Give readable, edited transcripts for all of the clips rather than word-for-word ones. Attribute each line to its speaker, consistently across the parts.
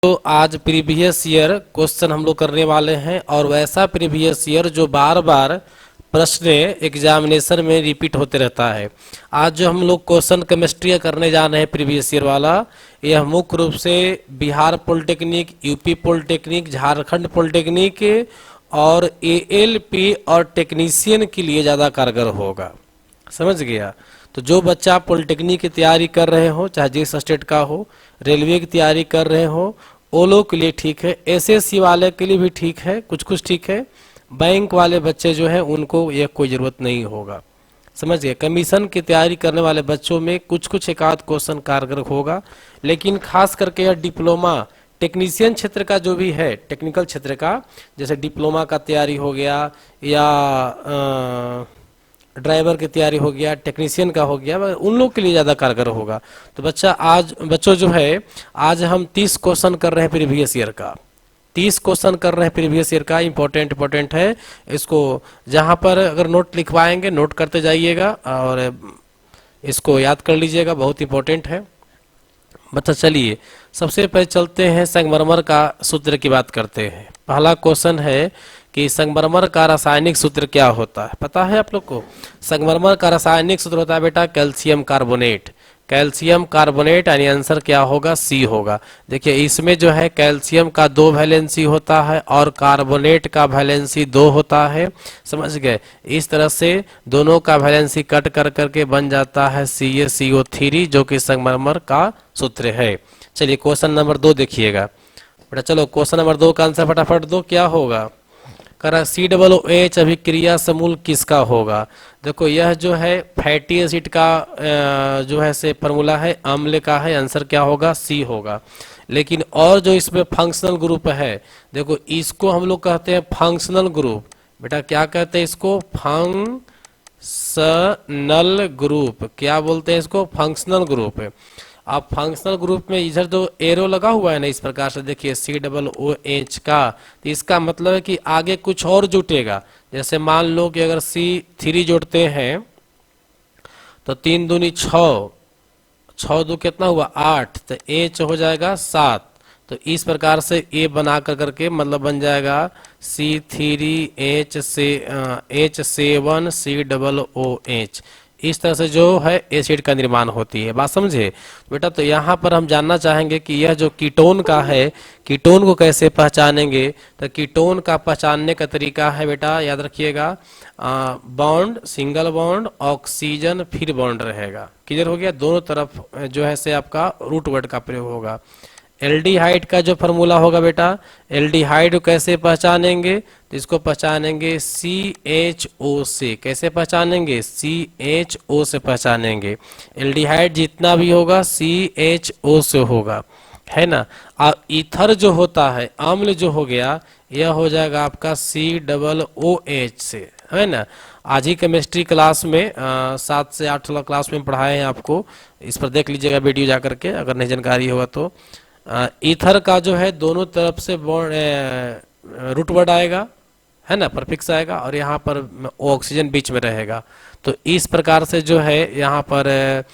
Speaker 1: तो आज previous year question हम लोग करने वाले हैं और वैसा प्रीवियस ईयर जो बार बार प्रश्न एग्जामिनेशन में रिपीट होते रहता है। आज जो हम लोग क्वेश्चन केमिस्ट्री का करने जा रहे हैं प्रीवियस ईयर वाला, यह मुख्य रूप से Bihar polytechnic, UP polytechnic, Jharkhand polytechnic और एएलपी और टेक्नीशियन के लिए ज़्यादा कारगर होगा। समझ गया? तो जो बच्चा पॉलिटेक्निक की तैयारी कर रहे हो, चाहे जिस स्टेट का हो, रेलवे की तैयारी कर रहे हो, वो लोग के लिए ठीक है। एसएससी वाले के लिए भी ठीक है, कुछ कुछ ठीक है। बैंक वाले बच्चे जो हैं उनको यह कोई ज़रूरत नहीं होगा। समझ गए? कमीशन की तैयारी करने वाले बच्चों में कुछ कुछ एक आध क्वेश्चन कारगर होगा, लेकिन खास करके यह डिप्लोमा टेक्नीशियन क्षेत्र का जो भी है, टेक्निकल क्षेत्र का, जैसे डिप्लोमा का तैयारी हो गया या ड्राइवर की तैयारी हो गया, टेक्नीशियन का हो गया, उन लोग के लिए ज़्यादा कारगर होगा। तो बच्चों जो है, आज हम 30 क्वेश्चन कर रहे हैं प्रीवियस ईयर का। 30 क्वेश्चन कर रहे हैं प्रीवियस ईयर का। इंपॉर्टेंट है। इसको जहाँ पर अगर नोट लिखवाएंगे, नोट करते जाइएगा और इसको याद कर लीजिएगा, बहुत इंपॉर्टेंट है। बच्चा चलिए सबसे पहले चलते हैं, संगमरमर का सूत्र की बात करते हैं। पहला क्वेश्चन है कि संगमरमर का रासायनिक सूत्र क्या होता है? पता है आप लोग को? संगमरमर का रासायनिक सूत्र होता है बेटा कैल्शियम कार्बोनेट। कैल्शियम कार्बोनेट, यानी आंसर क्या होगा? सी होगा। देखिए इसमें जो है कैल्शियम का 2 वैलेंसी होता है और कार्बोनेट का वैलेंसी 2 होता है। समझ गए? इस तरह से दोनों का वैलेंसी कट कर करके बन जाता है CaCO3, जो कि संगमरमर का सूत्र है। चलिए क्वेश्चन नंबर 2 देखिएगा बेटा। चलो क्वेश्चन नंबर 2 का आंसर फटाफट दो, क्या होगा? करा COOH अभिक्रिया समूल किसका होगा? देखो यह जो है फैटी एसिड का जो है से फॉर्मूला है, अम्ल का है। आंसर क्या होगा? सी होगा। लेकिन और जो इसमें फंक्शनल ग्रुप है, देखो इसको हम लोग कहते हैं फंक्शनल ग्रुप। बेटा क्या कहते हैं इसको? Functional group. क्या बोलते हैं इसको? Functional group. अब फंक्शनल ग्रुप में इधर जो एरो लगा हुआ है ना, इस प्रकार से देखिए COOH का, तो इसका मतलब है कि आगे कुछ और जुटेगा। जैसे मान लो कि अगर C3 जोड़ते हैं तो 3 दूनी 6, 6 दो कितना हुआ? 8, तो H हो जाएगा 7। तो इस प्रकार से ए बना कर करके मतलब बन जाएगा C3H7COOH। इस तरह से जो है एसिड का निर्माण होती है। बात समझे बेटा? तो यहाँ पर हम जानना चाहेंगे कि यह जो कीटोन का है, कीटोन को कैसे पहचानेंगे? तो कीटोन का पहचानने का तरीका है बेटा, याद रखिएगा, बॉन्ड, सिंगल बॉन्ड, ऑक्सीजन, फिर बॉन्ड रहेगा। क्लियर हो गया? दोनों तरफ जो है से आपका रूट वर्ड का प्रयोग होगा। एल्डिहाइड का जो फॉर्मूला होगा बेटा, एल्डिहाइड को कैसे पहचानेंगे? तो इसको पहचानेंगे CHO से। कैसे पहचानेंगे? CHO से पहचानेंगे। एल्डिहाइड जितना भी होगा CHO से होगा, है ना। अब ईथर जो होता है, अम्ल जो हो गया, यह हो जाएगा आपका COOH से, है ना। आज ही केमिस्ट्री क्लास में 7 से 8 वाला क्लास में पढ़ाए हैं आपको। इस पर देख लीजिएगा वीडियो जा करके, अगर नहीं जानकारी होगा तो। ईथर का जो है दोनों तरफ से रूट वर्ड आएगा, है ना, प्रफिक्स आएगा, और यहाँ पर ऑक्सीजन बीच में रहेगा। तो इस प्रकार से जो है यहाँ पर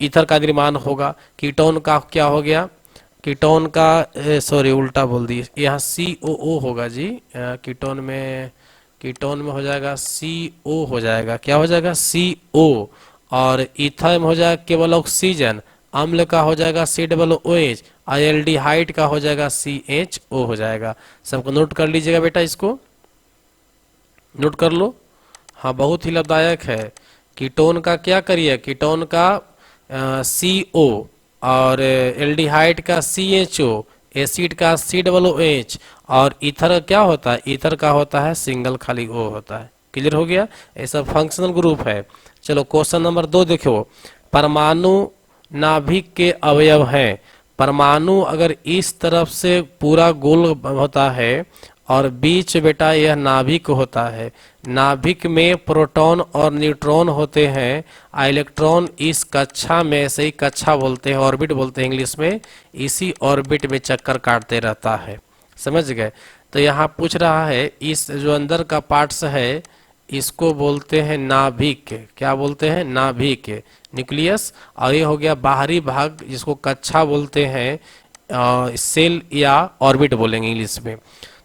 Speaker 1: ईथर का निर्माण होगा। कीटोन का क्या हो गया? कीटोन का सॉरी उल्टा बोल दिए, यहाँ COO होगा जी। कीटोन में हो जाएगा CO हो जाएगा। क्या हो जाएगा? CO। और ईथर में हो जाएगा केवल ऑक्सीजन। अम्ल का हो जाएगा COOH और एल्डिहाइड का हो जाएगा CHO हो जाएगा। सबको नोट कर लीजिएगा बेटा, इसको नोट कर लो। हाँ, बहुत ही लाभदायक है। कीटोन का क्या करिए? कीटोन का CO और एल्डिहाइड का CHO, एसिड का COOH और ईथर क्या होता है? ईथर का होता है सिंगल खाली O होता है। क्लियर हो गया? ये सब फंक्शनल ग्रुप है। चलो क्वेश्चन नंबर 2 देखो। परमाणु नाभिक के अवयव हैं। परमाणु अगर इस तरफ से पूरा गोल होता है और बीच बेटा यह नाभिक होता है। नाभिक में प्रोटॉन और न्यूट्रॉन होते हैं। इलेक्ट्रॉन इस कक्षा में, ऐसे ही कक्षा बोलते हैं, ऑर्बिट बोलते हैं इंग्लिश में, इसी ऑर्बिट में चक्कर काटते रहता है। समझ गए? तो यहाँ पूछ रहा है इस जो अंदर का पार्ट्स है इसको बोलते हैं नाभिक। क्या बोलते हैं? नाभिक, न्यूक्लियस। और ये हो गया बाहरी भाग जिसको कक्षा बोलते हैं, सेल या ऑर्बिट बोलेंगे इंग्लिश में।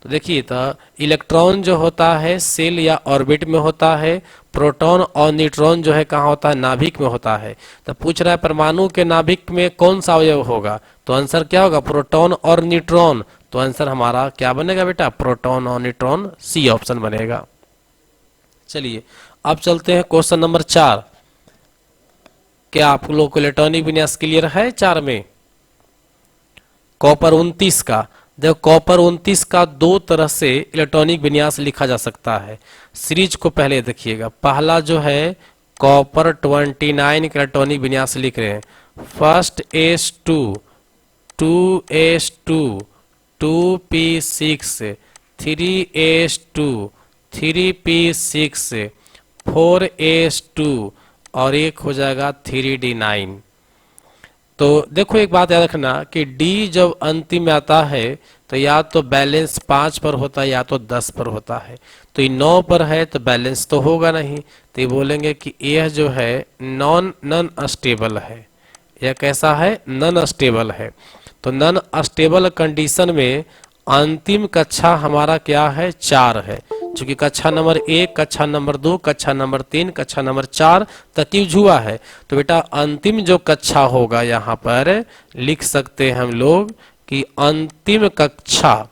Speaker 1: तो देखिए, तो इलेक्ट्रॉन जो होता है सेल या ऑर्बिट में होता है, प्रोटॉन और न्यूट्रॉन जो है कहाँ होता है, नाभिक में होता है। तो पूछ रहा है परमाणु के नाभिक में कौन सा अवयव होगा, तो आंसर क्या होगा, प्रोटॉन और न्यूट्रॉन। तो आंसर हमारा क्या बनेगा बेटा, प्रोटॉन और न्यूट्रॉन, सी ऑप्शन बनेगा। चलिए अब चलते हैं क्वेश्चन नंबर 4। क्या आप लोग को इलेक्ट्रॉनिक विन्यास क्लियर है 4 में? कॉपर 29 का, देखो कॉपर 29 का दो तरह से इलेक्ट्रॉनिक विन्यास लिखा जा सकता है। सीरीज को पहले देखिएगा, पहला जो है कॉपर 29 का इलेक्ट्रॉनिक विन्यास लिख रहे हैं। First S2 2S2 2p6 3S2 3p6 4S2 और एक हो जाएगा 3d9। तो देखो एक बात याद रखना कि D जब अंतिम में आता है तो या तो बैलेंस 5 पर होता है या तो 10 पर होता है। तो ये 9 पर है तो बैलेंस तो होगा नहीं, तो ये बोलेंगे कि यह जो है नॉन स्टेबल है। यह कैसा है, नॉन स्टेबल है। तो नॉन स्टेबल कंडीशन में अंतिम कक्षा हमारा क्या है, 4 है। चूंकि कक्षा नंबर 1, कक्षा नंबर 2, कक्षा नंबर 3, कक्षा नंबर 4 तक यूज हुआ है। तो बेटा अंतिम जो कक्षा होगा यहाँ पर लिख सकते हैं हम लोग कि अंतिम कक्षा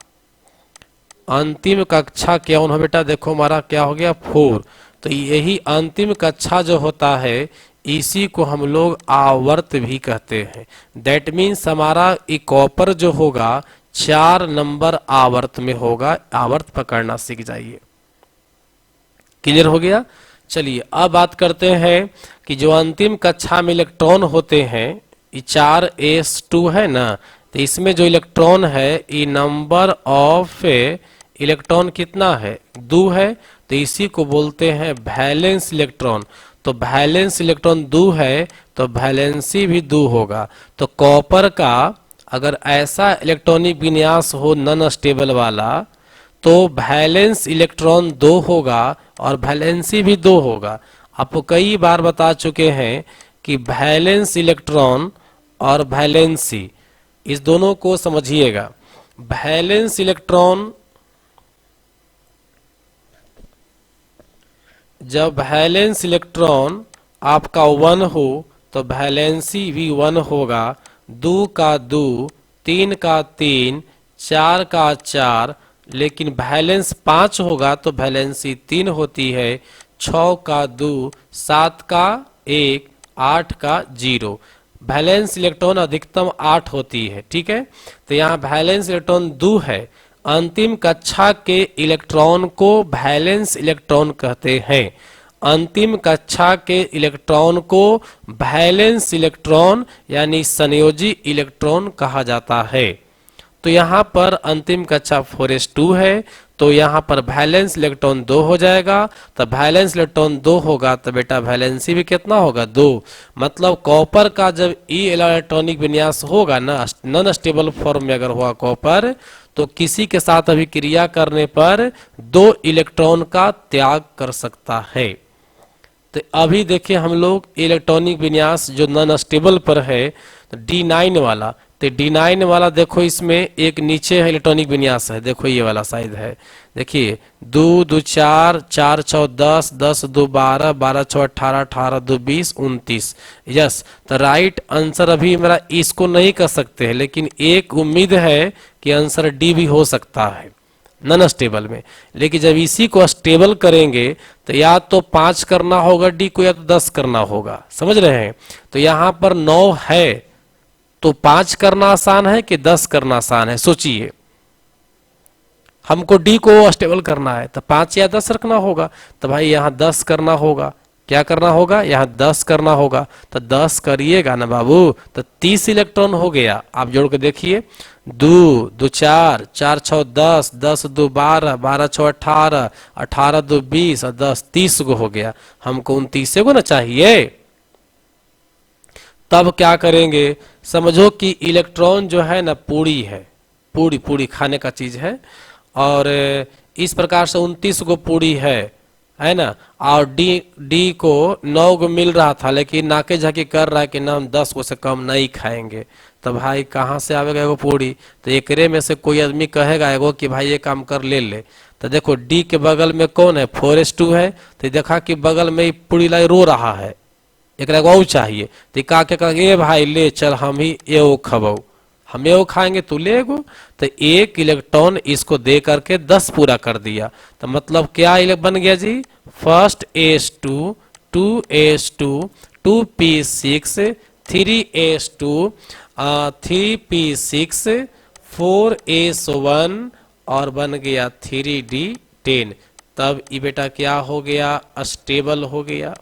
Speaker 1: क्या हो बेटा, देखो हमारा क्या हो गया 4। तो यही अंतिम कक्षा जो होता है इसी को हम लोग आवर्त भी कहते हैं। दैट मीन्स हमारा कॉपर जो होगा 4 नंबर आवर्त में होगा। आवर्त पकड़ना सीख जाइए। क्लियर हो गया। चलिए अब बात करते हैं कि जो अंतिम कक्षा में इलेक्ट्रॉन होते हैं, ये 4s2 है ना, तो इसमें जो इलेक्ट्रॉन है ये नंबर ऑफ इलेक्ट्रॉन कितना है, 2 है। तो इसी को बोलते हैं वैलेंस इलेक्ट्रॉन। तो वैलेंस इलेक्ट्रॉन 2 है तो वैलेंसी भी 2 होगा। तो कॉपर का अगर ऐसा इलेक्ट्रॉनिक विन्यास हो नॉन स्टेबल वाला तो वैलेंस इलेक्ट्रॉन 2 होगा और वैलेंसी भी 2 होगा। आपको कई बार बता चुके हैं कि वैलेंस इलेक्ट्रॉन और वैलेंसी इस दोनों को समझिएगा। वैलेंस इलेक्ट्रॉन जब वैलेंस इलेक्ट्रॉन आपका 1 हो तो वैलेंसी भी 1 होगा। 2 का 2, 3 का 3, 4 का 4, लेकिन वैलेंस 5 होगा तो वैलेंसी 3 होती है। 6 का 2, 7 का 1, 8 का 0। वैलेंस इलेक्ट्रॉन अधिकतम 8 होती है। ठीक है, तो यहाँ वैलेंस इलेक्ट्रॉन 2 है। अंतिम कक्षा के इलेक्ट्रॉन को वैलेंस इलेक्ट्रॉन कहते हैं। अंतिम कक्षा के इलेक्ट्रॉन को वैलेंस इलेक्ट्रॉन यानी संयोजी इलेक्ट्रॉन कहा जाता है। तो यहाँ पर अंतिम कक्षा 4s2 है तो यहाँ पर वैलेंस इलेक्ट्रॉन 2 हो जाएगा। तो वैलेंस इलेक्ट्रॉन 2 होगा तो बेटा वैलेंसी भी कितना होगा, 2। मतलब कॉपर का जब इलेक्ट्रॉनिक विन्यास होगा ना नॉन स्टेबल फॉर्म में अगर हुआ कॉपर, तो किसी के साथ अभिक्रिया करने पर 2 इलेक्ट्रॉन का त्याग कर सकता है। तो अभी देखिए हम लोग इलेक्ट्रॉनिक विन्यास जो नॉन स्टेबल पर है तो D9 वाला, तो D9 वाला देखो इसमें एक नीचे है इलेक्ट्रॉनिक विन्यास है, देखो ये वाला साइड है। देखिए 2 2 4 4 6 10 10 2 12 12 6 18 18 2 20 29। यस, तो राइट आंसर अभी मेरा इसको नहीं कर सकते हैं, लेकिन एक उम्मीद है कि आंसर डी भी हो सकता है नॉन स्टेबल में। लेकिन जब इसी को स्टेबल करेंगे तो या तो 5 करना होगा डी को या तो 10 करना होगा। समझ रहे हैं। तो यहाँ पर 9 है तो 5 करना आसान है कि 10 करना आसान है, सोचिए। हमको डी को स्टेबल करना है तो 5 या 10 रखना होगा। तो भाई यहाँ 10 करना होगा। क्या करना होगा, यहाँ 10 करना होगा। तो 10 करिएगा ना बाबू तो 30 इलेक्ट्रॉन हो गया। आप जोड़ के देखिए, 2 2 4 4 6 10 10 2 12 12 6 18 18 2 20 और 10 30 को हो गया। हमको 29 को ना चाहिए। तब क्या करेंगे, समझो कि इलेक्ट्रॉन जो है ना पूरी है, पूरी खाने का चीज है। और इस प्रकार से 29 को पूरी है है ना। और डी डी को 9 को मिल रहा था, लेकिन नाके झाके कर रहा है कि ना हम 10 को से कम नहीं खाएंगे। तो भाई कहाँ से आवेगा एगो पूरी? तो एकरे में से कोई आदमी कहेगा एगो कि भाई ये काम कर ले ले। तो देखो डी के बगल में कौन है? 4:2 है। तो देखा कि बगल में ही पूरी लाई रो रहा है, एक वो चाहिए। तो का क्या कहा, ए भाई ले चल हम ही एगो खबो, हम एगो खाएंगे तू ले एगो। तो 1 इलेक्ट्रॉन इसको दे करके 10 पूरा कर दिया। तो मतलब क्या बन गया जी? First S2 2S2 2p6 3S2 3p6 4S1 और बन गया 3D10। तब ये बेटा क्या हो गया? स्टेबल हो गया।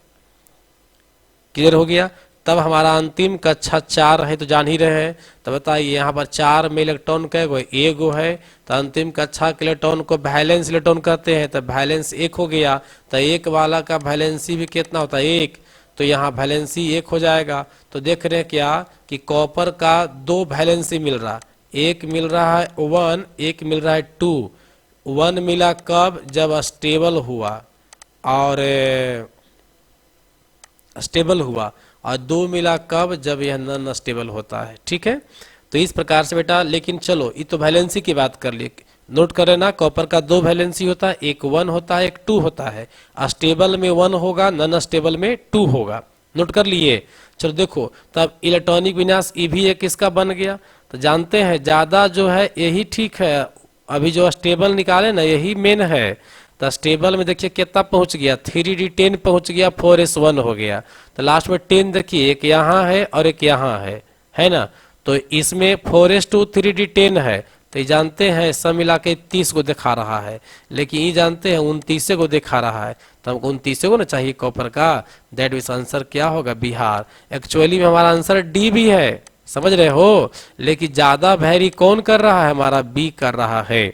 Speaker 1: क्लियर हो गया। तब हमारा अंतिम कक्षा 4 है तो जान ही रहे हैं। तो बताइए यहाँ पर 4 में इलेक्ट्रॉन कैगो? एगो है। तो अंतिम कक्षा के इलेक्ट्रॉन को वैलेंस इलेक्ट्रॉन कहते हैं। तो वैलेंस 1 हो गया। तो 1 वाला का वैलेंसी भी कितना होता है? 1। तो यहाँ वैलेंसी 1 हो जाएगा। तो देख रहे हैं क्या कि कॉपर का 2 वैलेंसी मिल रहा, एक मिल रहा है 1, एक मिल रहा है 2। 1 मिला कब? जब स्टेबल हुआ, और स्टेबल हुआ। और 2 मिला कब? जब यह नॉन स्टेबल होता है। ठीक है। तो इस प्रकार से बेटा, लेकिन चलो ये तो वैलेंसी की बात कर लिए। नोट करें ना, कॉपर का 2 वैलेंसी होता है, एक 1 होता है, एक 2 होता है। स्टेबल में 1 होगा, नॉन स्टेबल में 2 होगा। नोट कर लिए। चलो देखो, तब इलेक्ट्रॉनिक विन्यास ये भी एक इसका बन गया। तो जानते हैं ज्यादा जो है यही ठीक है। अभी जो स्टेबल निकाले ना यही मेन है। तो स्टेबल में देखिए कितना पहुंच गया? 3D10 पहुंच गया, 4S1 हो गया। तो लास्ट में 10 देखिए, एक यहाँ है और एक यहाँ है ना। तो इसमें 4S2 3D10 है। तो ये जानते हैं सब मिला के 30 को दिखा रहा है, लेकिन ये जानते हैं 29 को दिखा रहा है। तो हमको 29 को ना चाहिए कॉपर का। दैट मीन्स आंसर क्या होगा? बिहार। एक्चुअली में हमारा आंसर डी भी है, समझ रहे हो, लेकिन ज्यादा वैरी कौन कर रहा है? हमारा बी कर रहा है।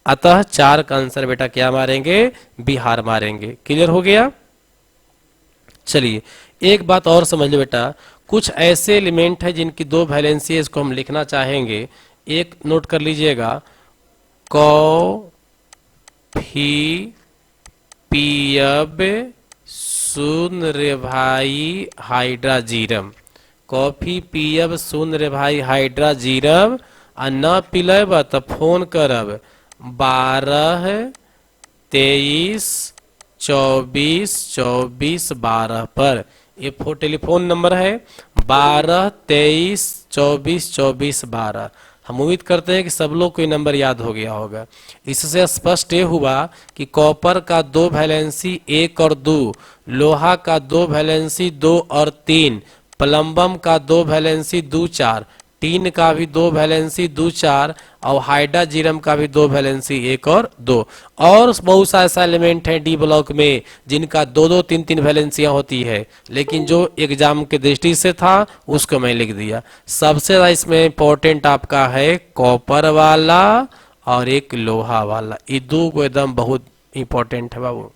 Speaker 1: अतः 4 का आंसर बेटा क्या मारेंगे? बिहार मारेंगे। क्लियर हो गया। चलिए एक बात और समझ लो बेटा, कुछ ऐसे एलिमेंट है जिनकी 2 वैलेंसी है, इसको हम लिखना चाहेंगे। एक नोट कर लीजिएगा, कॉफी पियब सुन रे भाई हाइड्राजीरम। कॉफी पियब सुन रे भाई हाइड्राजीरम, आ न पिलब तो फोन करब 12 23 24 24 12 पर। ये टेलीफोन नंबर है 12 23 24 24 12। हम उम्मीद करते हैं कि सब लोग को ये नंबर याद हो गया होगा। इससे स्पष्ट ये हुआ कि कॉपर का 2 वैलेंसी 1 और 2, लोहा का 2 वैलेंसी 2 और 3, प्लम्बम का 2 वैलेंसी 2 4, टीन का भी 2 वैलेंसी 2 4, और हाइड्राजीरम का भी 2 वैलेंसी 1 और 2। और बहुत सा ऐसा एलिमेंट है डी ब्लॉक में जिनका 2 3 3 वैलेंसियां होती है, लेकिन जो एग्जाम के दृष्टि से था उसको मैं लिख दिया। सबसे ज्यादा इसमें इंपॉर्टेंट आपका है कॉपर वाला और एक लोहा वाला। ये 2 को एकदम बहुत इंपॉर्टेंट है बाबू।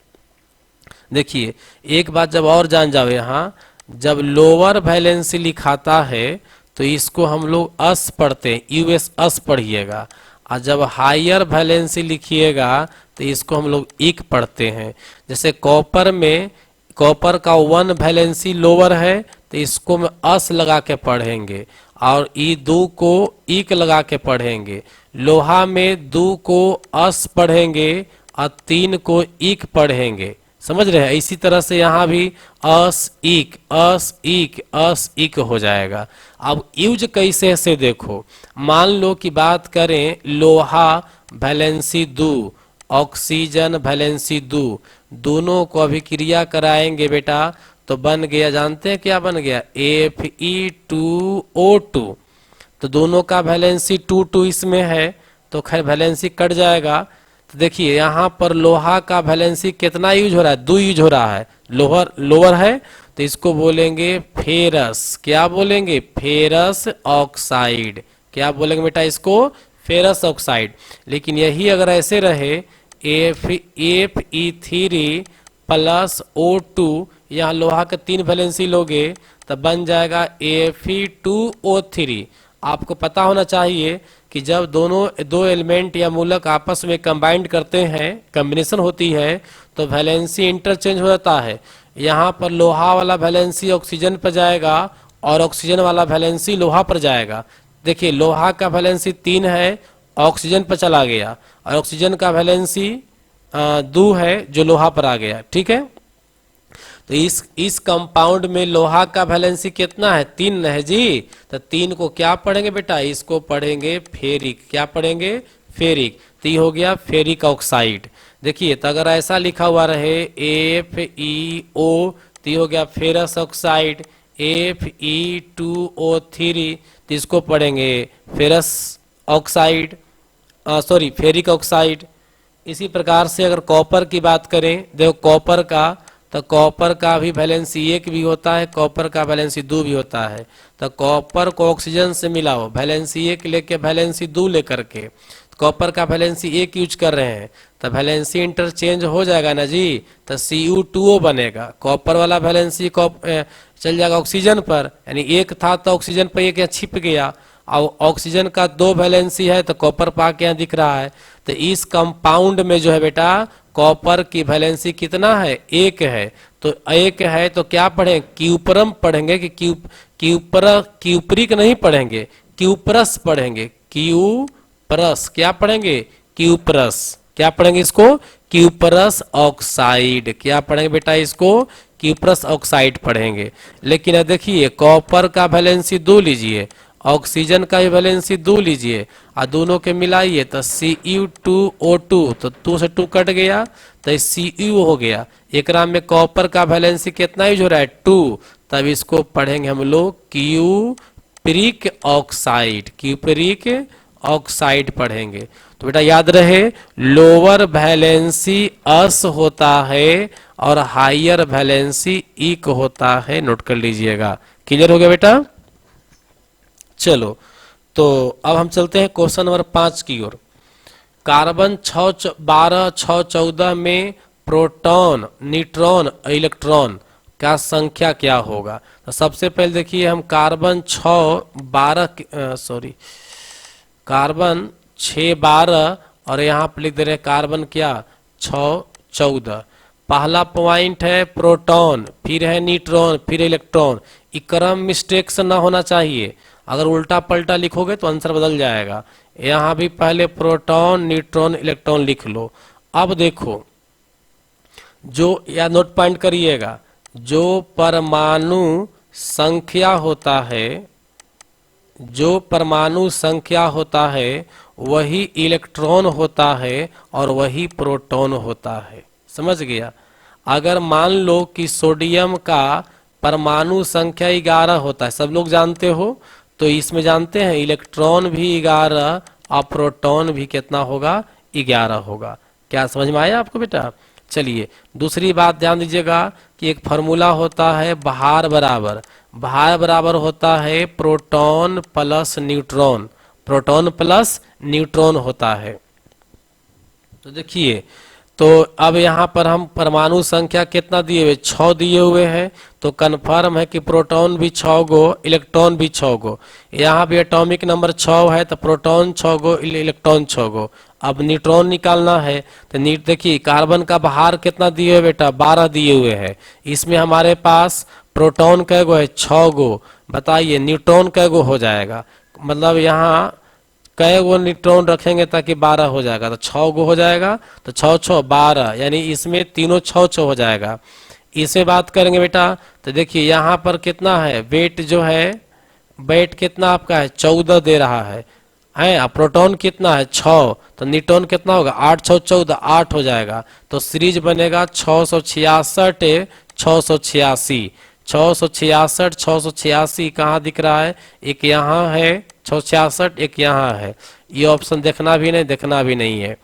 Speaker 1: देखिए एक बात जब और जान जाओ, यहाँ जब लोअर वैलेंसी लिखाता है तो इसको हम लोग अस पढ़ते हैं, यूएस अस पढ़िएगा। और जब हायर वैलेंसी लिखिएगा तो इसको हम लोग इक पढ़ते हैं। जैसे कॉपर में, कॉपर का 1 वैलेंसी लोअर है तो इसको में अस लगा के पढ़ेंगे, और ई 2 को इक लगा के पढ़ेंगे। लोहा में 2 को अस पढ़ेंगे और 3 को इक पढ़ेंगे। समझ रहे हैं? इसी तरह से यहाँ भी अस इक अस इक अस इक हो जाएगा। अब यूज कैसे से देखो, मान लो कि बात करें लोहा वैलेंसी 2, ऑक्सीजन वैलेंसी 2, दोनों को अभिक्रिया कराएंगे बेटा तो बन गया, जानते हैं क्या बन गया? Fe2O2। तो दोनों का वैलेंसी 2 2 इसमें है, तो खैर वैलेंसी कट जाएगा। तो देखिए यहाँ पर लोहा का वैलेंसी कितना यूज हो रहा है? 2 यूज हो रहा है। लोअर है तो इसको बोलेंगे फेरस। क्या बोलेंगे? Ferrous oxide. क्या बोलेंगे बेटा इसको? Ferrous oxide. लेकिन यही अगर ऐसे रहे Fe3 प्लस O2, यहाँ लोहा का 3 वैलेंसी लोगे तब बन जाएगा Fe2O3। आपको पता होना चाहिए कि जब दोनों दो एलिमेंट या मूलक आपस में कंबाइंड करते हैं, कॉम्बिनेशन होती है, तो वैलेंसी इंटरचेंज हो जाता है। यहाँ पर लोहा वाला वैलेंसी ऑक्सीजन पर जाएगा और ऑक्सीजन वाला वैलेंसी लोहा पर जाएगा। देखिए लोहा का वैलेंसी 3 है, ऑक्सीजन पर चला गया, और ऑक्सीजन का वैलेंसी 2 है जो लोहा पर आ गया। ठीक है, तो इस कंपाउंड में लोहा का वैलेंसी कितना है? 3 है जी। तो 3 को क्या पढ़ेंगे बेटा? इसको पढ़ेंगे फेरिक। क्या पढ़ेंगे? फेरिक। तो ये हो गया फेरिक ऑक्साइड। देखिए तो अगर ऐसा लिखा हुआ रहे FeO, तो ये हो गया फेरस ऑक्साइड। Fe2O3, तो इसको पढ़ेंगे ferrous oxide, sorry ferric oxide. इसी प्रकार से अगर कॉपर की बात करें, देखो कॉपर का, तो कॉपर का भी वैलेंसी 1 भी होता है, कॉपर का वैलेंसी 2 भी होता है। तो कॉपर को ऑक्सीजन से मिलाओ, वैलेंसी 1 लेके वैलेंसी 2 लेकर के, कॉपर का वैलेंसी 1 यूज कर रहे हैं, तो वैलेंसी इंटरचेंज हो जाएगा ना जी। तो Cu2O बनेगा, कॉपर वाला वैलेंसी चल जाएगा ऑक्सीजन पर, यानी 1 था तो ऑक्सीजन पर 1 यहाँ छिप गया। और ऑक्सीजन का 2 वैलेंसी है तो कॉपर पा के यहाँ दिख रहा है। तो इस कंपाउंड में जो है बेटा कॉपर की वैलेंसी कितना है? 1 है। तो 1 है तो क्या पढ़ेंगे? क्यूपरम पढ़ेंगे कि क्यूपरिक नहीं पढ़ेंगे, क्यूपरस पढ़ेंगे। क्यूपरस क्या पढ़ेंगे? क्यूपरस। क्या पढ़ेंगे इसको? Cuprous oxide. क्या पढ़ेंगे बेटा इसको? क्यूपरस ऑक्साइड पढ़ेंगे। लेकिन अब देखिए कॉपर का वैलेंसी 2 लीजिए, ऑक्सीजन का भी वैलेंसी 2 लीजिए, और दोनों के मिलाइए तो Cu2O2, तो 2 से 2 कट गया तो Cu हो गया। एक में कॉपर का वैलेंसी कितना यूज हो रहा है? 2। तब इसको पढ़ेंगे हम लोग क्यूपरिक ऑक्साइड। क्यूपरिक ऑक्साइड पढ़ेंगे। तो बेटा याद रहे लोअर वैलेंसी अस होता है और हायर वैलेंसी इक होता है, नोट कर लीजिएगा। क्लियर हो गया बेटा? चलो तो अब हम चलते हैं क्वेश्चन नंबर 5 की ओर। कार्बन 12 6 14 में प्रोटॉन, न्यूट्रॉन, इलेक्ट्रॉन का संख्या क्या होगा? तो सबसे पहले देखिए हम कार्बन 6 12 और यहाँ पर लिख दे रहे कार्बन क्या 6 14। पहला पॉइंट है प्रोटॉन, फिर है न्यूट्रॉन, फिर इलेक्ट्रॉन। ये क्रम मिस्टेक से ना होना चाहिए, अगर उल्टा पलटा लिखोगे तो आंसर बदल जाएगा। यहाँ भी पहले प्रोटॉन, न्यूट्रॉन, इलेक्ट्रॉन लिख लो। अब देखो जो, या नोट पॉइंट करिएगा, जो परमाणु संख्या होता है, जो परमाणु संख्या होता है वही इलेक्ट्रॉन होता है और वही प्रोटॉन होता है। समझ गया? अगर मान लो कि सोडियम का परमाणु संख्या 11 होता है, सब लोग जानते हो, तो इसमें जानते हैं इलेक्ट्रॉन भी 11 और प्रोटॉन भी कितना होगा? 11 होगा। क्या समझ में आया आपको बेटा? चलिए दूसरी बात ध्यान दीजिएगा कि एक फार्मूला होता है भार बराबर। भार बराबर होता है proton plus neutron, proton plus neutron होता है। तो देखिए तो अब यहाँ पर हम परमाणु संख्या कितना दिए हुए? 6 दिए हुए हैं, तो कन्फर्म है कि प्रोटॉन भी 6 गो, इलेक्ट्रॉन भी 6 गो। यहाँ भी एटॉमिक नंबर 6 है, तो प्रोटॉन 6 गो, इलेक्ट्रॉन 6 गो। अब न्यूट्रॉन निकालना है, तो देखिए कार्बन का भार कितना दिए हुए बेटा? 12 दिए हुए हैं। इसमें हमारे पास प्रोटॉन कै गो है? 6 गो। बताइए न्यूट्रॉन कै गो हो जाएगा? मतलब यहाँ कै गो न्यूट्रॉन रखेंगे ताकि 12 हो जाएगा, तो 6 गो हो जाएगा, तो 6 6 12, यानी इसमें तीनों 6 6 हो जाएगा। इसमें बात करेंगे बेटा तो देखिए यहाँ पर कितना है वेट, जो है वेट कितना आपका है? 14 दे रहा है। प्रोटॉन कितना है? 6, तो न्यूट्रॉन कितना होगा? 8 6 14, 8 हो जाएगा। तो सीरीज बनेगा 666 686। 666 686 कहाँ दिख रहा है? एक यहाँ है 666, एक यहाँ है। ये ऑप्शन देखना भी नहीं, देखना भी नहीं है।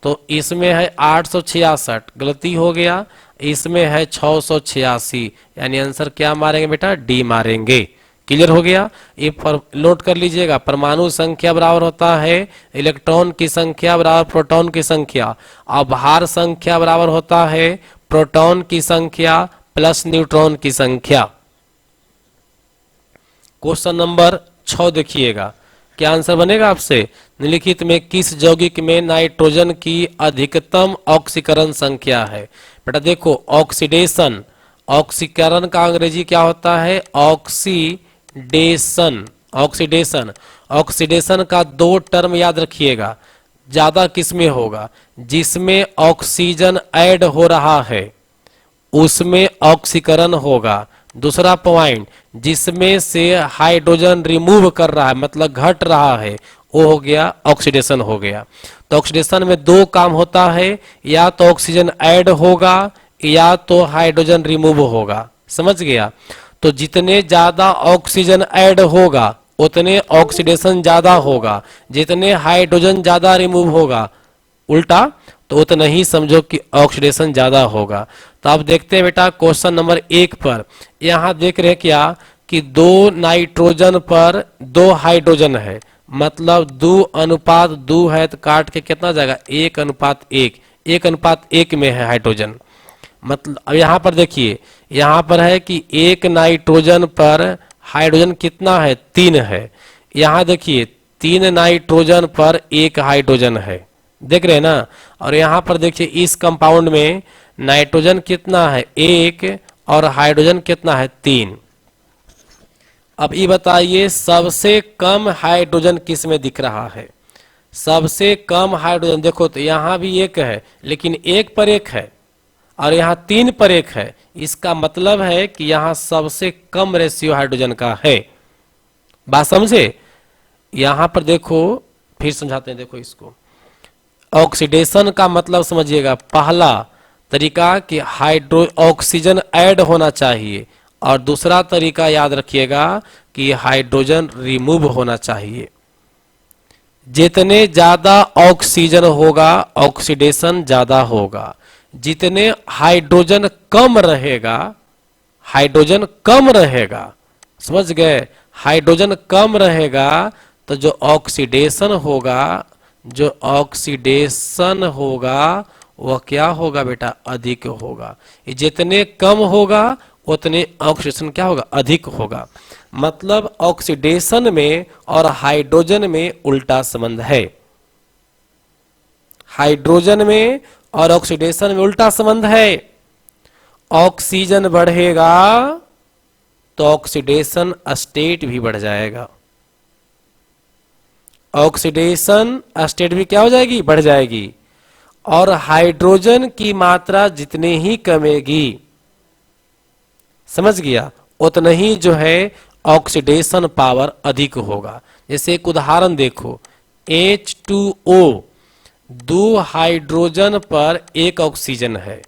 Speaker 1: तो इसमें है 866, गलती हो गया। इसमें है 686, यानी आंसर क्या मारेंगे बेटा? डी मारेंगे। क्लियर हो गया? ये नोट कर लीजिएगा, परमाणु संख्या बराबर होता है इलेक्ट्रॉन की संख्या बराबर प्रोटॉन की संख्या, और भार संख्या बराबर होता है प्रोटॉन की संख्या प्लस न्यूट्रॉन की संख्या। क्वेश्चन नंबर 6 देखिएगा, क्या आंसर बनेगा आपसे? निम्नलिखित में किस यौगिक में नाइट्रोजन की अधिकतम ऑक्सीकरण संख्या है? बेटा देखो, ऑक्सीडेशन, ऑक्सीकरण का अंग्रेजी क्या होता है? ऑक्सीडेशन। ऑक्सीडेशन, ऑक्सीडेशन का दो टर्म याद रखिएगा। ज्यादा किसमें होगा? जिसमें ऑक्सीजन ऐड हो रहा है उसमें ऑक्सीकरण होगा। दूसरा पॉइंट, जिसमें से हाइड्रोजन रिमूव कर रहा है मतलब घट रहा है, वो हो गया ऑक्सीडेशन हो गया। तो ऑक्सीडेशन में दो काम होता है, या तो ऑक्सीजन ऐड होगा या तो हाइड्रोजन रिमूव होगा। समझ गया? तो जितने ज्यादा ऑक्सीजन ऐड होगा उतने ऑक्सीडेशन ज्यादा होगा, जितने हाइड्रोजन ज्यादा रिमूव होगा उल्टा तो उतना ही समझो कि ऑक्सीडेशन ज्यादा होगा। तो आप देखते हैं बेटा क्वेश्चन नंबर 1 पर, यहां देख रहे हैं क्या कि 2 नाइट्रोजन पर 2 हाइड्रोजन है, मतलब 2:2 है, तो काट के कितना जाएगा? 1:1, 1:1 में है हाइड्रोजन। मतलब अब यहां पर देखिए, यहां पर है कि 1 नाइट्रोजन पर हाइड्रोजन कितना है? 3 है। यहां देखिए 3 नाइट्रोजन पर 1 हाइड्रोजन है, देख रहे हैं ना। और यहां पर देखिए इस कंपाउंड में नाइट्रोजन कितना है? 1 और हाइड्रोजन कितना है? 3। अब ये बताइए सबसे कम हाइड्रोजन किस में दिख रहा है? सबसे कम हाइड्रोजन देखो तो यहां भी 1 है, लेकिन 1 पर 1 है और यहां 3 पर 1 है। इसका मतलब है कि यहां सबसे कम रेशियो हाइड्रोजन का है। बात समझे? यहां पर देखो, फिर समझाते हैं, देखो इसको। ऑक्सीडेशन का मतलब समझिएगा, पहला तरीका कि हाइड्रो ऑक्सीजन ऐड होना चाहिए, और दूसरा तरीका याद रखिएगा कि हाइड्रोजन रिमूव होना चाहिए। जितने ज्यादा ऑक्सीजन होगा ऑक्सीडेशन ज्यादा होगा, जितने हाइड्रोजन कम रहेगा, हाइड्रोजन कम रहेगा, समझ गए? हाइड्रोजन कम रहेगा तो जो ऑक्सीडेशन होगा, जो ऑक्सीडेशन होगा वह क्या होगा बेटा? अधिक होगा। ये जितने कम होगा उतने ऑक्सीडेशन क्या होगा? अधिक होगा। मतलब ऑक्सीडेशन में और हाइड्रोजन में उल्टा संबंध है। हाइड्रोजन में और ऑक्सीडेशन में उल्टा संबंध है। ऑक्सीजन बढ़ेगा तो ऑक्सीडेशन स्टेट भी बढ़ जाएगा। ऑक्सीडेशन स्टेट भी क्या हो जाएगी? बढ़ जाएगी। और हाइड्रोजन की मात्रा जितनी ही कमेगी, समझ गया, उतना ही जो है ऑक्सीडेशन पावर अधिक होगा। जैसे एक उदाहरण देखो, H2O, 2 हाइड्रोजन पर 1 ऑक्सीजन है,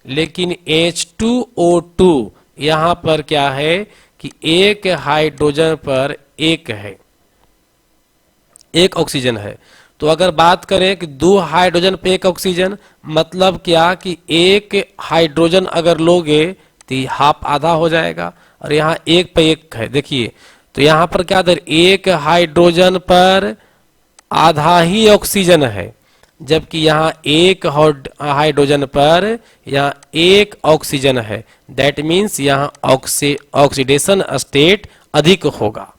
Speaker 1: लेकिन H2O2 यहां पर क्या है कि 1 हाइड्रोजन पर 1 है, 1 ऑक्सीजन है। तो अगर बात करें कि 2 हाइड्रोजन पे 1 ऑक्सीजन, मतलब क्या कि 1 हाइड्रोजन अगर लोगे तो हाफ आधा हो जाएगा, और यहाँ 1 पे 1 है। देखिए तो यहाँ पर क्या दर? 1 हाइड्रोजन पर आधा ही ऑक्सीजन है, जबकि यहाँ 1 हाइड्रोजन पर यहाँ 1 ऑक्सीजन है। दैट मीन्स यहाँ ऑक्सीडेशन स्टेट अधिक होगा।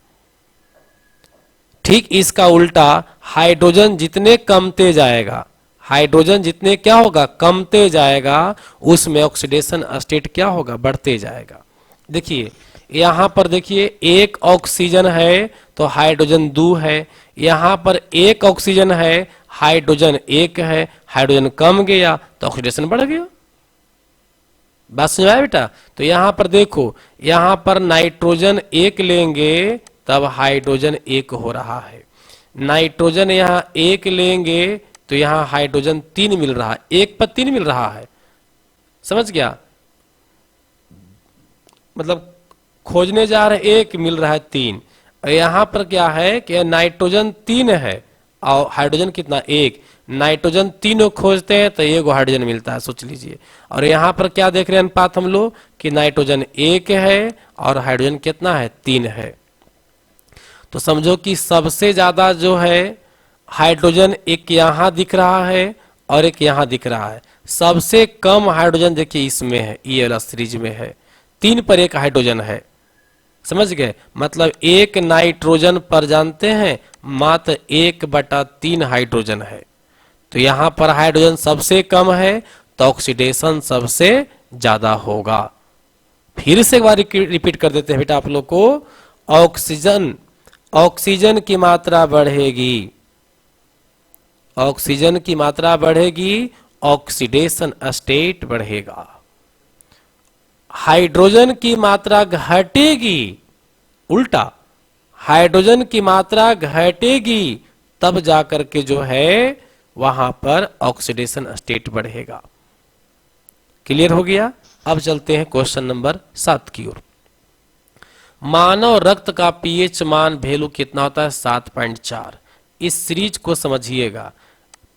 Speaker 1: ठीक इसका उल्टा, हाइड्रोजन जितने कमते जाएगा, हाइड्रोजन जितने क्या होगा? कमते जाएगा, उसमें ऑक्सीडेशन स्टेट क्या होगा? बढ़ते जाएगा। देखिए यहां पर देखिए 1 ऑक्सीजन है तो हाइड्रोजन 2 है, यहां पर 1 ऑक्सीजन है, हाइड्रोजन 1 है, हाइड्रोजन कम गया तो ऑक्सीडेशन बढ़ गया। बात समझ आया बेटा? तो यहां पर देखो, यहां पर नाइट्रोजन 1 लेंगे तब हाइड्रोजन 1 हो रहा है, नाइट्रोजन यहां 1 लेंगे तो यहां हाइड्रोजन 3 मिल रहा है, 1 पर 3 मिल रहा है। समझ गया? मतलब खोजने जा रहे 1 मिल रहा है 3, और यहां पर क्या है कि नाइट्रोजन 3 है और हाइड्रोजन कितना? 1। नाइट्रोजन 3 खोजते हैं तो 1 हाइड्रोजन मिलता है, सोच लीजिए। और यहां पर क्या देख रहे हैं अनुपात हम लोग कि नाइट्रोजन 1 है और हाइड्रोजन कितना है? 3 है। तो समझो कि सबसे ज्यादा जो है हाइड्रोजन एक यहां दिख रहा है और एक यहां दिख रहा है। सबसे कम हाइड्रोजन देखिए इसमें है, ये वाला सीरीज में है, 3 पर 1 हाइड्रोजन है। समझ गए? मतलब 1 नाइट्रोजन पर जानते हैं, मात्र 1/3 हाइड्रोजन है। तो यहां पर हाइड्रोजन सबसे कम है तो ऑक्सीडेशन सबसे ज्यादा होगा। फिर से एक बार रिपीट कर देते हैं बेटा आप लोग को। ऑक्सीजन की मात्रा बढ़ेगी, ऑक्सीजन की मात्रा बढ़ेगी, ऑक्सीडेशन स्टेट बढ़ेगा। हाइड्रोजन की मात्रा घटेगी, उल्टा हाइड्रोजन की मात्रा घटेगी, तब जाकर के जो है वहां पर ऑक्सीडेशन स्टेट बढ़ेगा। क्लियर हो गया। अब चलते हैं क्वेश्चन नंबर 7 की ओर। मानव रक्त का पीएच मान वैल्यू कितना होता है? 7.4। इस सीरीज को समझिएगा।